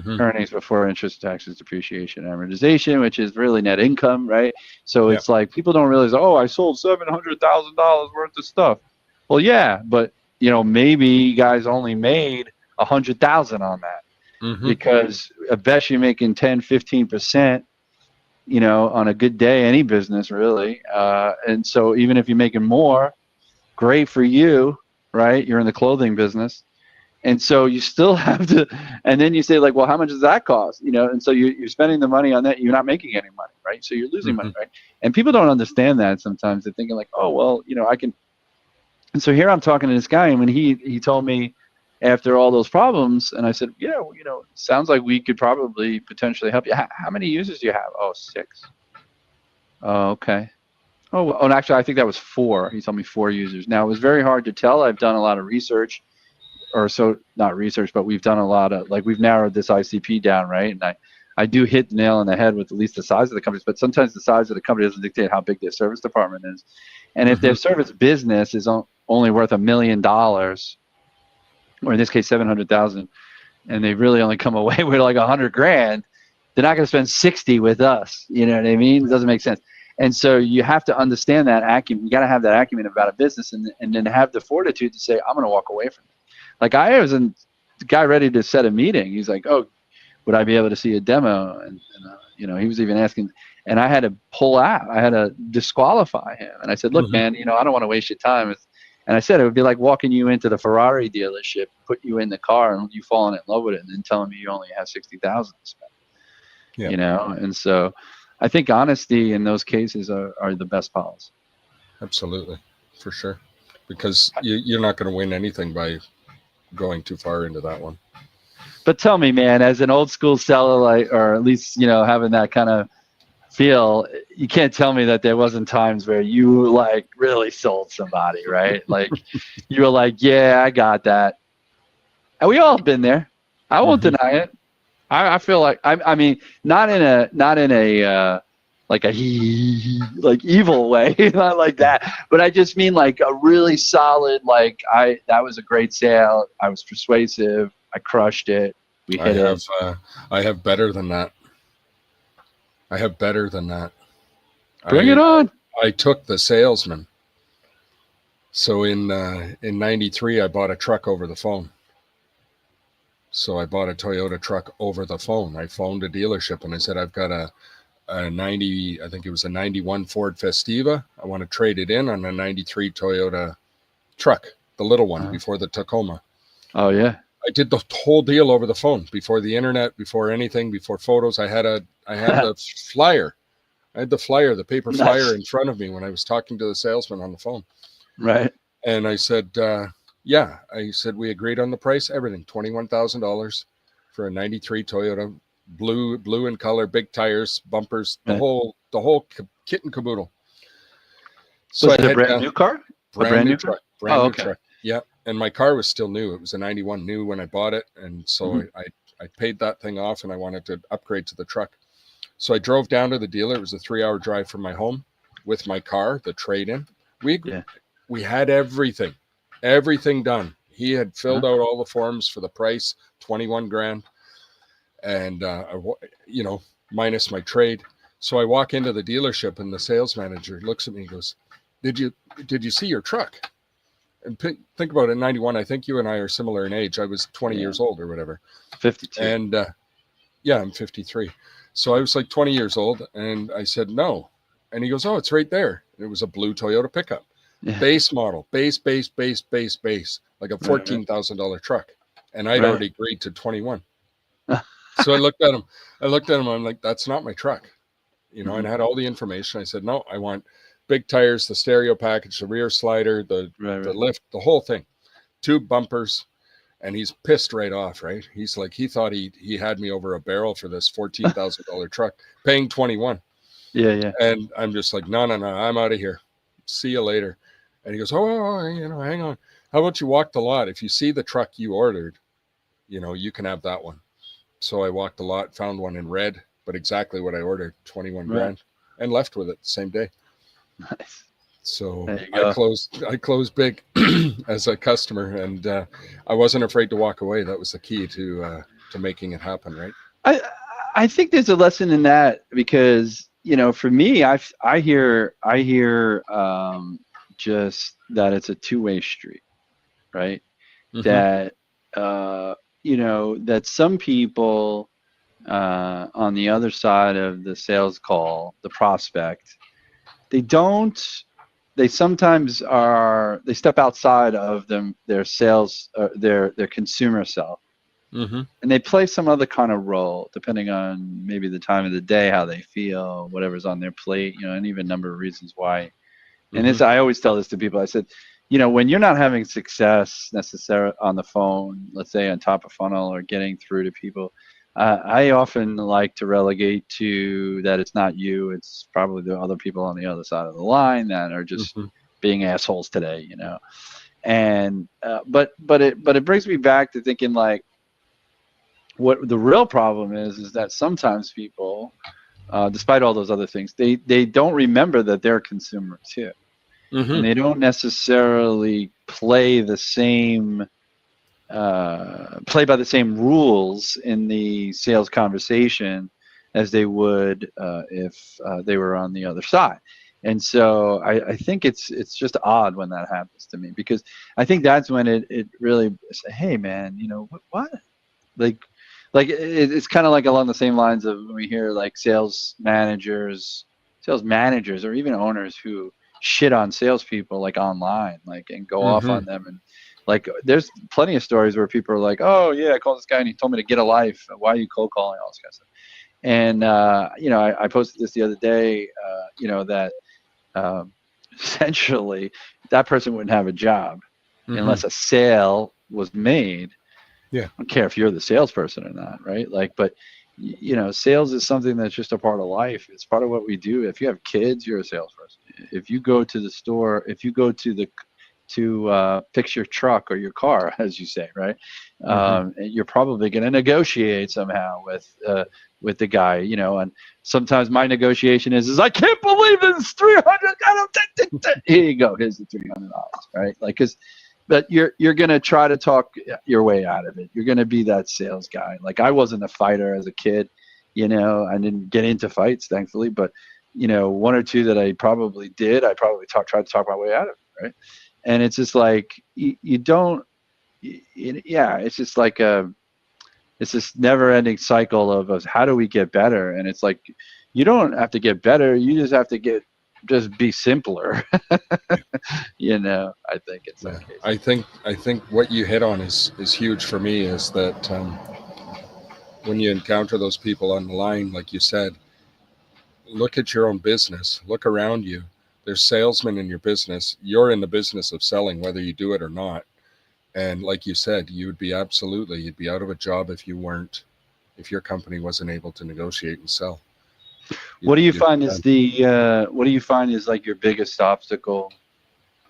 earnings before interest, taxes, depreciation, amortization, which is really net income, right? So it's like, people don't realize, oh, I sold $700,000 worth of stuff. Well, yeah, but maybe you guys only made 100,000 on that, because I bet you're making 10-15%. On a good day, any business really. And so even if you're making more, great for you, right? You're in the clothing business. And so you still have to, and then you say, like, well, how much does that cost? And so you're spending the money on that. You're not making any money, right? So you're losing money, right? And people don't understand that sometimes. They're thinking like, oh, well, I can. And so here I'm talking to this guy, and when he told me after all those problems, and I said, yeah, well, sounds like we could probably potentially help you. How many users do you have? Oh, 6. Oh, okay. Oh, and actually, I think that was 4. He told me 4 users. Now, it was very hard to tell. I've done a lot of research. Or so, not research, but we've done a lot of, like, we've narrowed this ICP down, right? And I do hit the nail on the head with at least the size of the companies, but sometimes the size of the company doesn't dictate how big their service department is. And if their service business is only worth $1 million, or in this case 700,000, and they really only come away with like $100,000, they're not going to spend 60 with us. You know what I mean? It doesn't make sense. And so you have to understand that acumen. You got to have that acumen about a business, and then have the fortitude to say, I'm going to walk away from it. Like, I was the guy ready to set a meeting. He's like, oh, would I be able to see a demo? And he was even asking, and I had to pull out. I had to disqualify him. And I said, look, man, I don't want to waste your time. And I said, it would be like walking you into the Ferrari dealership, put you in the car, and you falling in love with it, and then telling me you only have 60,000 to spend. Yeah. And so I think honesty in those cases are the best policy. Absolutely, for sure. Because you're not going to win anything by going too far into that one. But tell me, man, as an old school seller, like, or at least having that kind of feel, you can't tell me that there wasn't times where you like really sold somebody, right? Like, you were like, yeah, I got that. And we all been there. I won't deny it. I feel like I mean, not in a like a like evil way, not like that, but I just mean like a really solid, like, that was a great sale. I was persuasive. I crushed it. We hit it. I have better than that. Bring it on. I took the salesman. So in 93, I bought a truck over the phone. So I bought a Toyota truck over the phone. I phoned a dealership and I said, I've got a 90, I think it was a 91 Ford Festiva. I want to trade it in on a 93 Toyota truck, the little one, before the Tacoma. Oh, yeah. I did the whole deal over the phone, before the internet, before anything, before photos. I had the flyer. I had the flyer, the paper flyer in front of me when I was talking to the salesman on the phone. Right. And I said, yeah. I said, we agreed on the price, everything, $21,000 for a 93 Toyota, blue in color, big tires, bumpers, the whole kit and caboodle. So Was I it a head brand down, new car? A brand brand new new car? truck, brand Oh, new okay. truck. Yeah. And my car was still new. It was a 91 new when I bought it. And so Mhm. I paid that thing off and I wanted to upgrade to the truck. So I drove down to the dealer. It was a 3-hour drive from my home with my car, the trade-in. Yeah. We had everything done. He had Uh-huh. filled out all the forms for the price, 21 grand, and minus my trade. So I walk into the dealership and the sales manager looks at me and goes, "Did you see your truck?" And think about it, 91. I think you and I are similar in age. I was 20 Yeah. years old or whatever. 52. And yeah, I'm 53. So I was like 20 years old, and I said no. And he goes, "Oh, it's right there." And it was a blue Toyota pickup, Yeah. base model, base, like a Right. Right. $14,000 truck. And I'd Right. already agreed to 21. So I looked at him. I'm like, "That's not my truck," and Mhm. I had all the information. I said, "No, I want big tires, the stereo package, the rear slider, Right. the Right. lift, the whole thing, 2 bumpers." And he's pissed right off, right? He's like, he thought he had me over a barrel for this $14,000 truck, paying 21. Yeah. Yeah. And I'm just like, no, I'm out of here. See you later. And he goes, hang on. How about you walk the lot? If you see the truck you ordered, you can have that one. So I walked the lot, found one in red, but exactly what I ordered, 21 Right. grand, and left with it the same day. Nice. So There you I go. closed big as a customer, and I wasn't afraid to walk away. That was the key to making it happen, right? I I think there's a lesson in that because for me, I hear just that it's a two-way street, right? Mm-hmm. That that some people on the other side of the sales call, the prospect, they don't. They sometimes they step outside of their sales, their consumer self, Mm-hmm. and they play some other kind of role depending on maybe the time of the day, how they feel, whatever's on their plate, and even a number of reasons why. And Mm-hmm. I always tell this to people. I said, when you're not having success necessarily on the phone, let's say on top of funnel or getting through to people, I often like to relegate to that it's not you, it's probably the other people on the other side of the line that are just Mm-hmm. being assholes today. And but it brings me back to thinking like what the real problem is that sometimes people, despite all those other things, they don't remember that they're a consumer too, and Mm-hmm. they don't necessarily play by the same rules in the sales conversation as they would if they were on the other side. And so I think it's just odd when that happens to me, because I think that's when it really say, hey man, what? Like it's kind of like along the same lines of when we hear like sales managers or even owners who shit on salespeople like online, like, and go off Mm-hmm. on them. And like there's plenty of stories where people are like, oh yeah, I called this guy and he told me to get a life, why are you cold calling, all this kind of stuff. And I posted this the other day, that essentially that person wouldn't have a job Mm-hmm. unless a sale was made. Yeah. I don't care if you're the salesperson or not, right? Like, but sales is something that's just a part of life. It's part of what we do. If you have kids, you're a salesperson. If you go to the store, if you go to fix your truck or your car, as you say, right? Mm-hmm. You're probably going to negotiate somehow with the guy, and sometimes my negotiation is I can't believe it's 300. I don't. Here you go. Here's the $300, right? Like, but you're gonna try to talk your way out of it. You're gonna be that sales guy. Like, I wasn't a fighter as a kid, I didn't get into fights, thankfully, but one or two that I probably did, I probably tried to talk my way out of it, right? And it's just like you don't, yeah, it's just like it's this never-ending cycle of how do we get better, and it's like you don't have to get better, you just have to just be simpler. I think in some Yeah. cases. I think what you hit on is huge for me, is that when you encounter those people on the line, like you said, look at your own business, look around you. There's salesmen in your business. You're in the business of selling, whether you do it or not. And like you said, you'd be out of a job if your company wasn't able to negotiate and sell. What do you find is what do you find is like your biggest obstacle,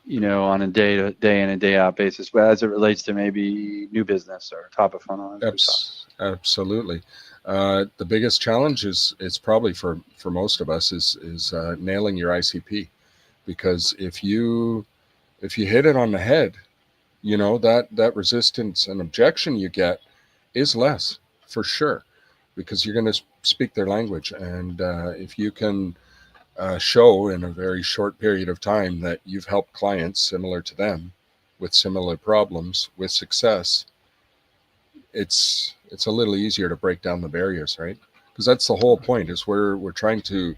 on a day in and day out basis, as it relates to maybe new business or top of funnel? Absolutely. The biggest challenge is probably for most of us is nailing your ICP, because if you hit it on the head, that resistance and objection you get is less, for sure, because you're going to speak their language. And if you can show in a very short period of time that you've helped clients similar to them with similar problems with success, it's a little easier to break down the barriers, right? Because that's the whole point, is we're trying to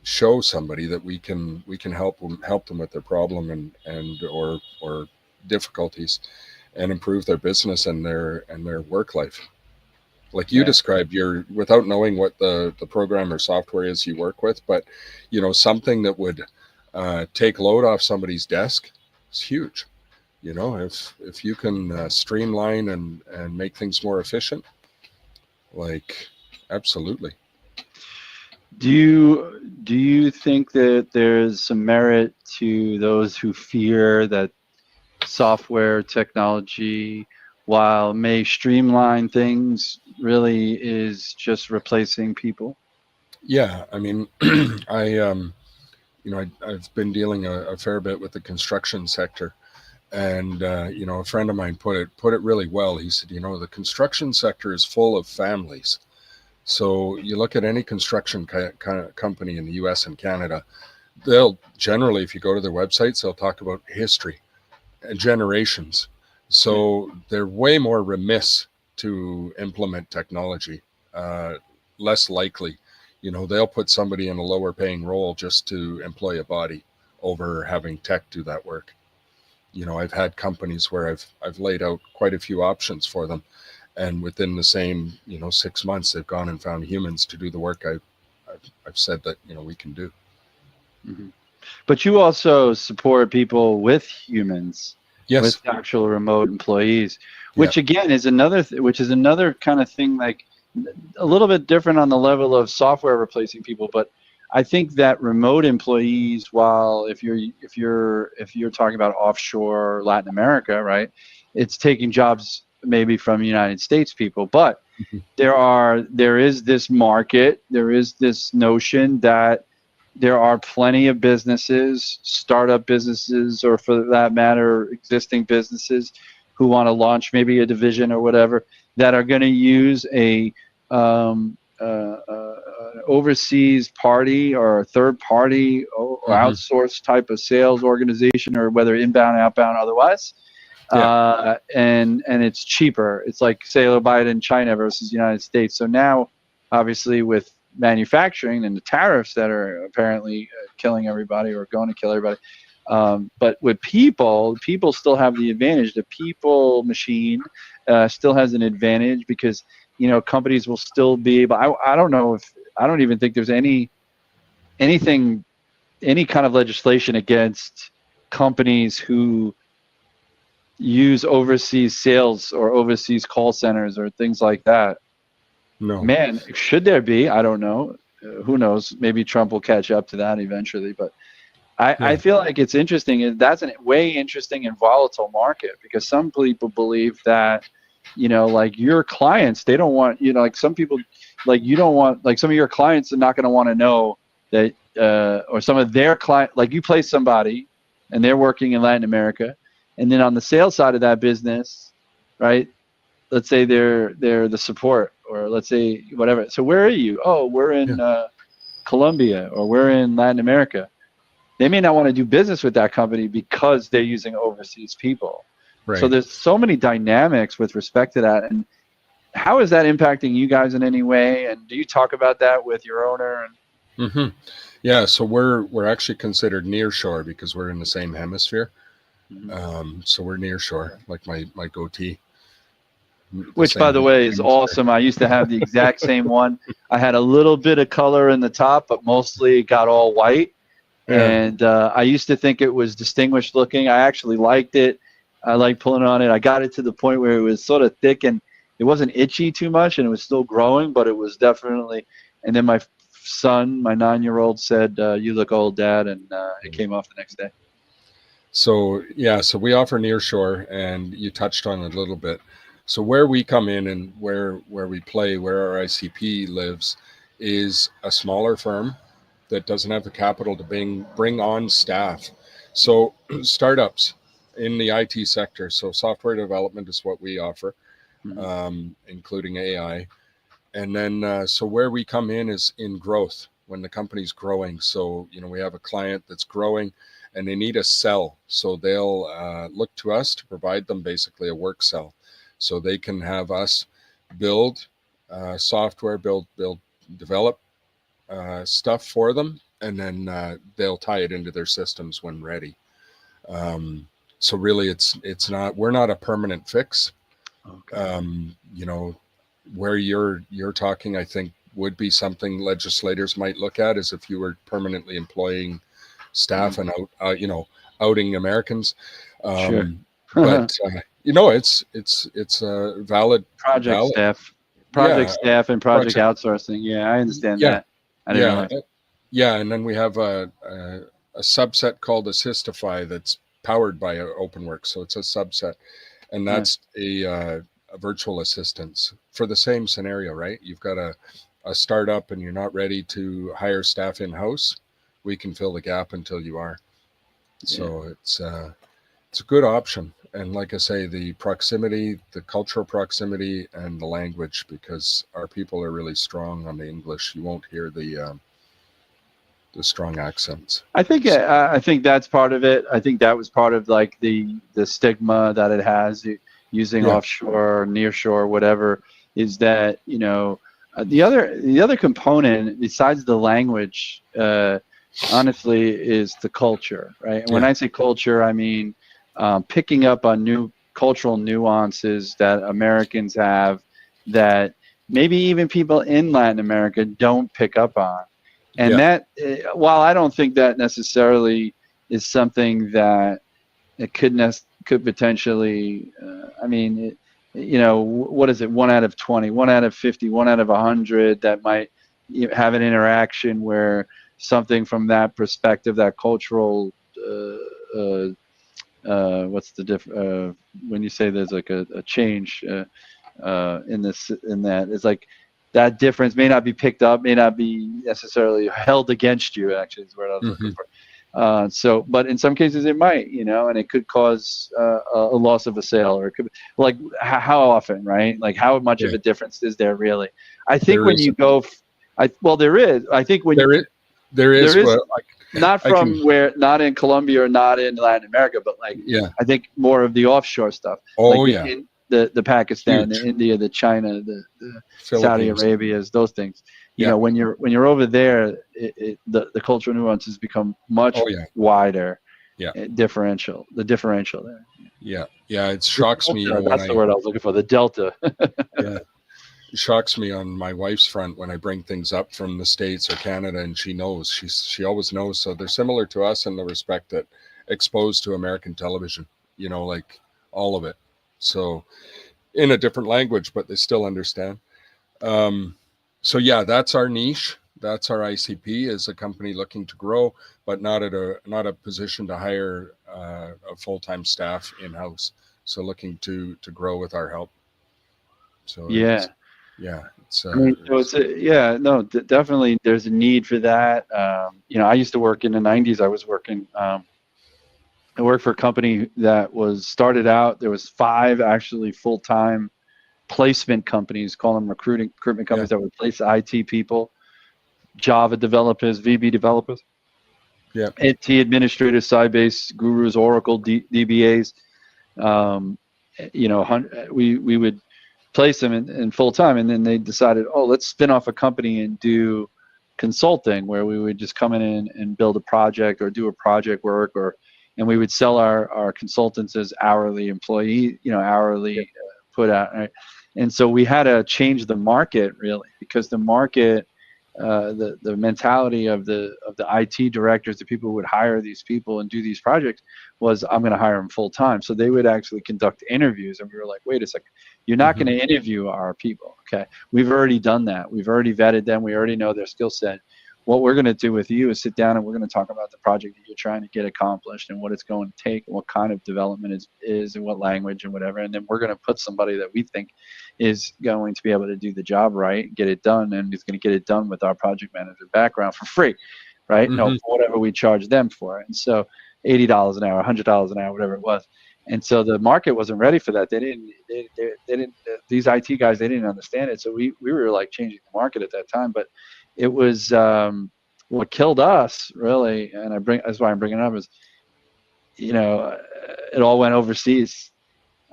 show somebody that we can help them with their problem and or difficulties, and improve their business and their work life. Like you described, without knowing what the program or software is you work with, but something that would take load off somebody's desk is huge. If you can streamline and make things more efficient, like, absolutely. Do you think that there's some merit to those who fear that software technology, while may streamline things, really is just replacing people? Yeah, I mean, I've been dealing a fair bit with the construction sector, and a friend of mine put it really well. He said, the construction sector is full of families. So you look at any construction company in the US and Canada, they'll generally, if you go to their websites, they'll talk about history and generations. So they're way more remiss to implement technology, less likely. They'll put somebody in a lower paying role just to employ a body over having tech do that work. I've had companies where I've laid out quite a few options for them, and within the same 6 months, they've gone and found humans to do the work I've said that we can do. Mm-hmm. But you also support people with humans, with actual remote employees, which again is another kind of thing, like a little bit different on the level of software replacing people. But I think that remote employees, while if you're talking about offshore Latin America, right, it's taking jobs maybe from United States people, but there is this market, there is this notion that there are plenty of businesses, startup businesses, or for that matter, existing businesses who want to launch maybe a division or whatever, that are going to use a overseas party or a third party or outsourced type of sales organization, or whether inbound, outbound, otherwise. And it's cheaper. It's like, say, they'll buy it in China versus the United States. So now, obviously, with manufacturing and the tariffs that are apparently killing everybody or going to kill everybody, but with people still have the advantage. The people machine still has an advantage, because companies will still be able. I don't even think there's any kind of legislation against companies who use overseas sales or overseas call centers or things like that. No. Man, should there be? I don't know. Who knows? Maybe Trump will catch up to that eventually. But I feel like it's interesting. That's a way interesting and volatile market, because some people believe that, like your clients, they don't want, like some people, like you don't want, like some of your clients are not going to want to know that, or some of their client, like you place somebody and they're working in Latin America. And then on the sales side of that business, right, let's say they're the support, or let's say whatever. So where are you? Oh, we're in Colombia, or we're in Latin America. They may not want to do business with that company because they're using overseas people. Right. So there's so many dynamics with respect to that. And how is that impacting you guys in any way? And do you talk about that with your owner? Yeah, so we're actually considered nearshore because we're in the same hemisphere. So we're near shore, like my goatee. Which, by the way, is awesome. I used to have the exact same one. I had a little bit of color in the top, but mostly it got all white. Yeah. And I used to think it was distinguished looking. I actually liked it. I liked pulling on it. I got it to the point where it was sort of thick and it wasn't itchy too much, and it was still growing, but it was definitely, And then my son, my 9-year-old, said, "You look old, Dad," and it came off the next day. So yeah, so we offer nearshore, and you touched on it a little bit. So where we come in and where we play, where our ICP lives, is a smaller firm that doesn't have the capital to bring on staff. So startups in the IT sector. So software development is what we offer, including AI. And then so where we come in is in growth, when the company's growing. So we have a client that's growing, and they need a cell. So they'll look to us to provide them basically a work cell, so they can have us build software, develop stuff for them, and then they'll tie it into their systems when ready. So really, it's not, we're not a permanent fix. Okay. Where you're talking, I think, would be something legislators might look at, is if you were permanently employing staff and outing Americans. Sure. But it's a valid Project staff, yeah, and project outsourcing. Yeah, I understand that. I didn't realize. Yeah, and then we have a subset called Assistify that's powered by OpenWorks, so it's a subset, and that's a virtual assistance for the same scenario, right? You've got a startup and you're not ready to hire staff in-house. We can fill the gap until you are. So it's a good option. And like I say, the proximity, the cultural proximity, and the language, because our people are really strong on the English. You won't hear the strong accents. I think that's part of it. I think that was part of like the stigma that it has using offshore, nearshore, whatever, is that the other component besides the language, honestly, is the culture, right? And when I say culture, I mean picking up on new cultural nuances that Americans have that maybe even people in Latin America don't pick up on. And that, while I don't think that necessarily is something that it could potentially, what is it? 1 out of 20, 1 out of 50, 1 out of 100 that might have an interaction where something from that perspective, that cultural, what's the difference? When you say there's like a change in that, it's like that difference may not be picked up, may not be necessarily held against you, actually, is what I was looking for. But in some cases it might, and it could cause a loss of a sale, or it could, like, how often, right? Like, how much of a difference is there really? I think when you go, there is. I think when there is, not in Colombia or not in Latin America, but I think more of the offshore stuff. The Pakistan, the India, the China, the Saudi Arabias, those things. When you're over there, the cultural nuances become much wider. The differential there. It shocks me. That's the word I was looking for. The delta. It shocks me on my wife's front when I bring things up from the States or Canada, and she knows. She always knows. So they're similar to us in the respect that exposed to American television. Like all of it. So in a different language, but they still understand. So that's our niche. That's our ICP, is a company looking to grow, but not a position to hire a full-time staff in-house. So looking to grow with our help. So definitely there's a need for that. I used to work in the 90s. I worked for a company that was started out. There was 5 actually full-time placement companies, call them recruitment companies, that would place IT people, Java developers, VB developers, IT administrators, Sybase gurus, Oracle DBAs. We would place them in full-time, and then they decided, let's spin off a company and do consulting, where we would just come in and build a project or do a project work, and we would sell our consultants as hourly employee, hourly put out. Right? And so we had to change the market, really, because the market the mentality of the IT directors, the people who would hire these people and do these projects, was I'm going to hire them full time. So they would actually conduct interviews, and we were like, wait a second, you're not going to interview our people, okay? We've already done that. We've already vetted them. We already know their skill set. What we're going to do with you is sit down and we're going to talk about the project that you're trying to get accomplished and what it's going to take and what kind of development is and what language and whatever. And then we're going to put somebody that we think is going to be able to do the job right, get it done, and is going to get it done with our project manager background for free, right? No, for whatever we charge them for it. And so $80 an hour, $100 an hour, whatever it was. And so the market wasn't ready for that. They didn't, these IT guys, they didn't understand it. So we were like changing the market at that time. But it was what killed us really, and that's why I'm bringing it up, is it all went overseas.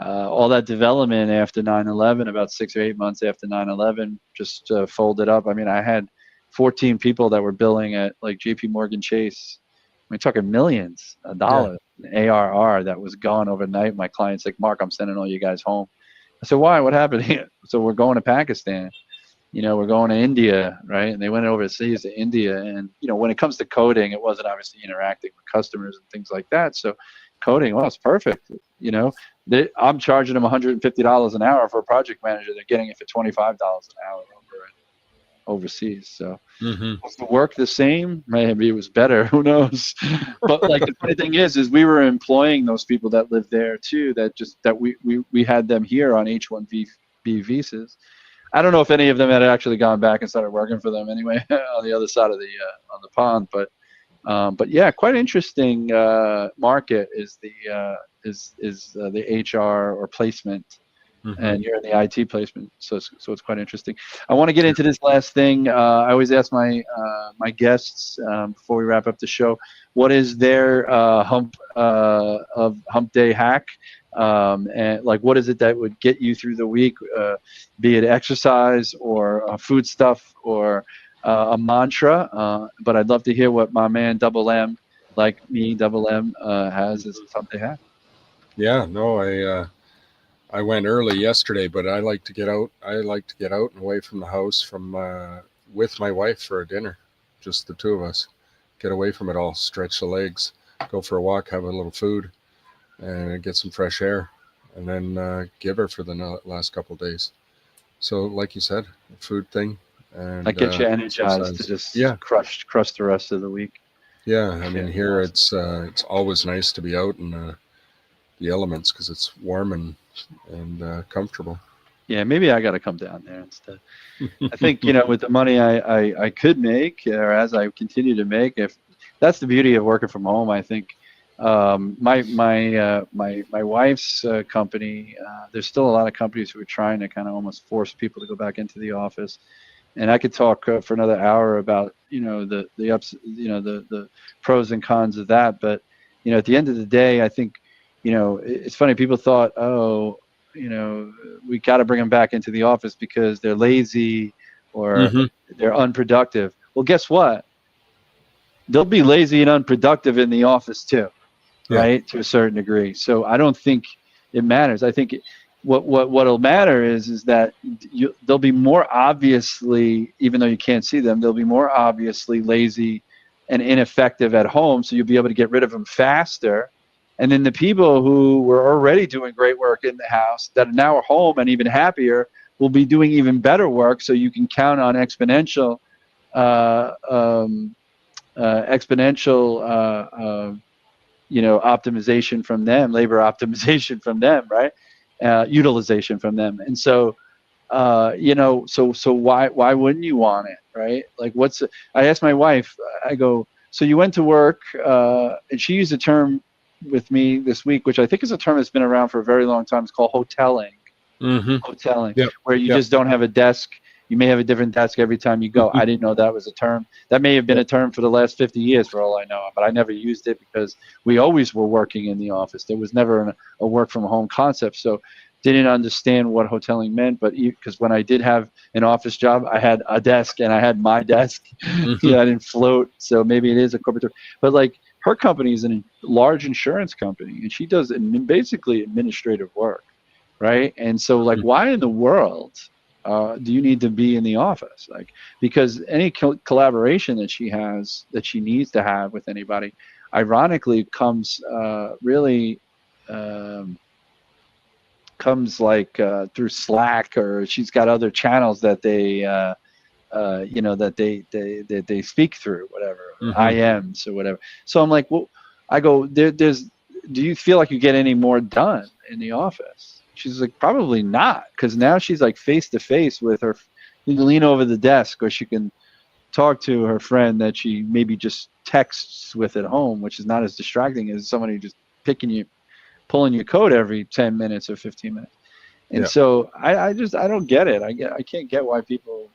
All that development after 9/11, about 6 or 8 months after 9/11, just folded up. I mean, I had 14 people that were billing at like JP Morgan Chase. We're talking millions of dollars in ARR that was gone overnight. My client's like, Mark, I'm sending all you guys home. I said, why? What happened here? So we're going to Pakistan. We're going to India, right? And they went overseas to India. And, when it comes to coding, it wasn't obviously interacting with customers and things like that. So coding, well, it's perfect. I'm charging them $150 an hour for a project manager. They're getting it for $25 an hour overseas. So was the work the same? Maybe it was better. Who knows? But like the funny thing is we were employing those people that lived there too. That we had them here on H-1B visas. I don't know if any of them had actually gone back and started working for them anyway on the other side of the on the pond. But yeah, quite interesting market is the HR or placement, and you're in the IT placement. So it's quite interesting. I want to get into this last thing. I always ask my guests before we wrap up the show, what is their hump day hack? And like, what is it that would get you through the week, be it exercise or food stuff or a mantra? But I'd love to hear what my man Double M, like me, Double M, has as something hack. Yeah, no, I went early yesterday, but I like to get out. I like to get out and away from the house with my wife for a dinner, just the two of us. Get away from it all, stretch the legs, go for a walk, have a little food, and get some fresh air, and then give her for the last couple of days. So, like you said, a food thing, and that gets you energized to just crush the rest of the week. Yeah, I mean here it's always nice to be out in the elements because it's warm and comfortable. Yeah, maybe I got to come down there instead. I think with the money I could make, or as I continue to make, if that's the beauty of working from home, I think. My wife's company, there's still a lot of companies who are trying to kind of almost force people to go back into the office, and I could talk for another hour about the ups, the pros and cons of that. But at the end of the day, I think it's funny. People thought, we got to bring them back into the office because they're lazy or they're unproductive. Well, guess what? They'll be lazy and unproductive in the office too. Right, to a certain degree. So I don't think it matters. I think what'll matter is that they'll be more obviously, even though you can't see them, they'll be more obviously lazy and ineffective at home. So you'll be able to get rid of them faster. And then the people who were already doing great work in the house that are now home and even happier will be doing even better work. So you can count on exponential optimization from them, labor optimization from them, right? Utilization from them. And so, so why wouldn't you want it, right? Like I asked my wife, I go, so you went to work, and she used a term with me this week, which I think is a term that's been around for a very long time. It's called hoteling. Hoteling, where you just don't have a desk. You may have a different desk every time you go. I didn't know that was a term. That may have been a term for the last 50 years for all I know, but I never used it because we always were working in the office. There was never a work from home concept. So didn't understand what hoteling meant, but because when I did have an office job, I had a desk and I had my desk. I didn't float. So maybe it is a corporate term. But like her company is a large insurance company and she does basically administrative work. Right. And so like, why in the world do you need to be in the office? Like, because any collaboration that she has, that she needs to have with anybody, ironically comes really comes like through Slack, or she's got other channels that they that they speak through, whatever, IMs or whatever. So I'm like, well, I go, there's, do you feel like you get any more done in the office? She's like, probably not, because now she's like face to face with her. You can lean over the desk, or she can talk to her friend that she maybe just texts with at home, which is not as distracting as somebody just pulling your coat every 10 minutes or 15 minutes. And so I don't get it. I can't get why people.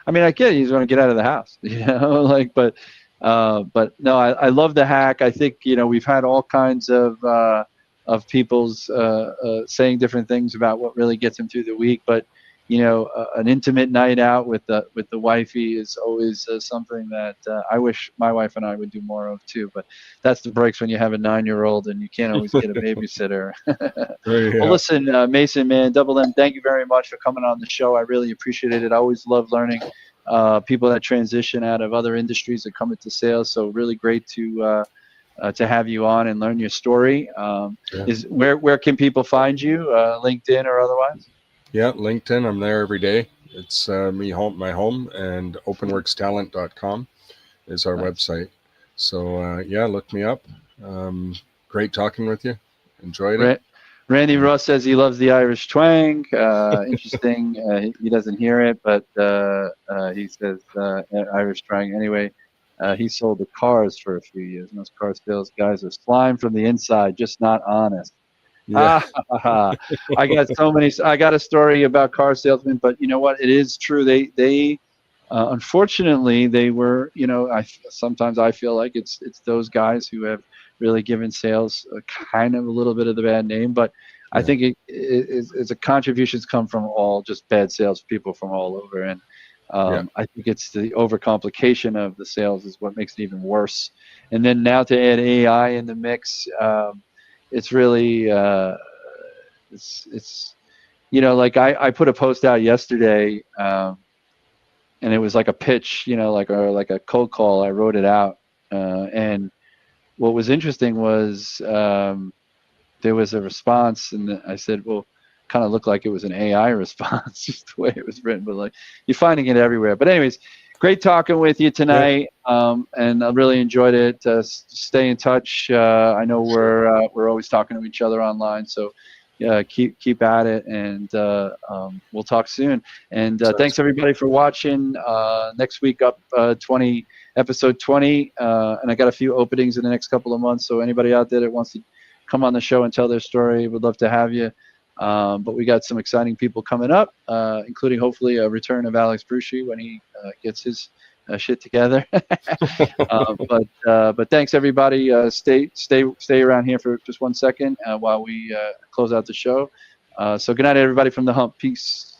I mean, I get it, you just want to get out of the house, like, but no, I love the hack. I think, we've had all kinds of people's saying different things about what really gets them through the week, but an intimate night out with the wifey is always something that I wish my wife and I would do more of too. But that's the breaks when you have a 9-year-old and you can't always get a babysitter. Well, listen, Mason, man, Double M, thank you very much for coming on the show. I really appreciate it. I always love learning people that transition out of other industries that come into sales. So really great to have you on and learn your story. Is where can people find you? LinkedIn or otherwise? Yeah, LinkedIn. I'm there every day. It's my home, and openworkstalent.com is our website. So look me up. Great talking with you. Enjoyed it. Randy Ross says he loves the Irish twang. Interesting. He doesn't hear it, but he says Irish twang. Anyway, he sold the cars for a few years. Most car sales guys are slime from the inside, just not honest. Yeah. I got a story about car salesmen, but you know what? It is true. They unfortunately, they were, sometimes I feel like it's those guys who have really given sales kind of a little bit of the bad name, but I think it's a contributions come from all just bad salespeople from all over. And I think it's the overcomplication of the sales is what makes it even worse. And then now to add AI in the mix, it's really, it's like I put a post out yesterday, and it was like a pitch, like a cold call. I wrote it out, and what was interesting was there was a response, and I said, well, kind of looked like it was an AI response, just the way it was written, but like you're finding it everywhere. But anyways, great talking with you tonight, and I really enjoyed it. Stay in touch. I know we're always talking to each other online, so keep at it, and we'll talk soon. And thanks everybody for watching. Next week up episode 20, and I got a few openings in the next couple of months. So anybody out there that wants to come on the show and tell their story, would love to have you. But we got some exciting people coming up, including hopefully a return of Alex Bruschi when he gets his shit together. But thanks everybody. Stay around here for just 1 second while we close out the show. So good night everybody from the Hump. Peace.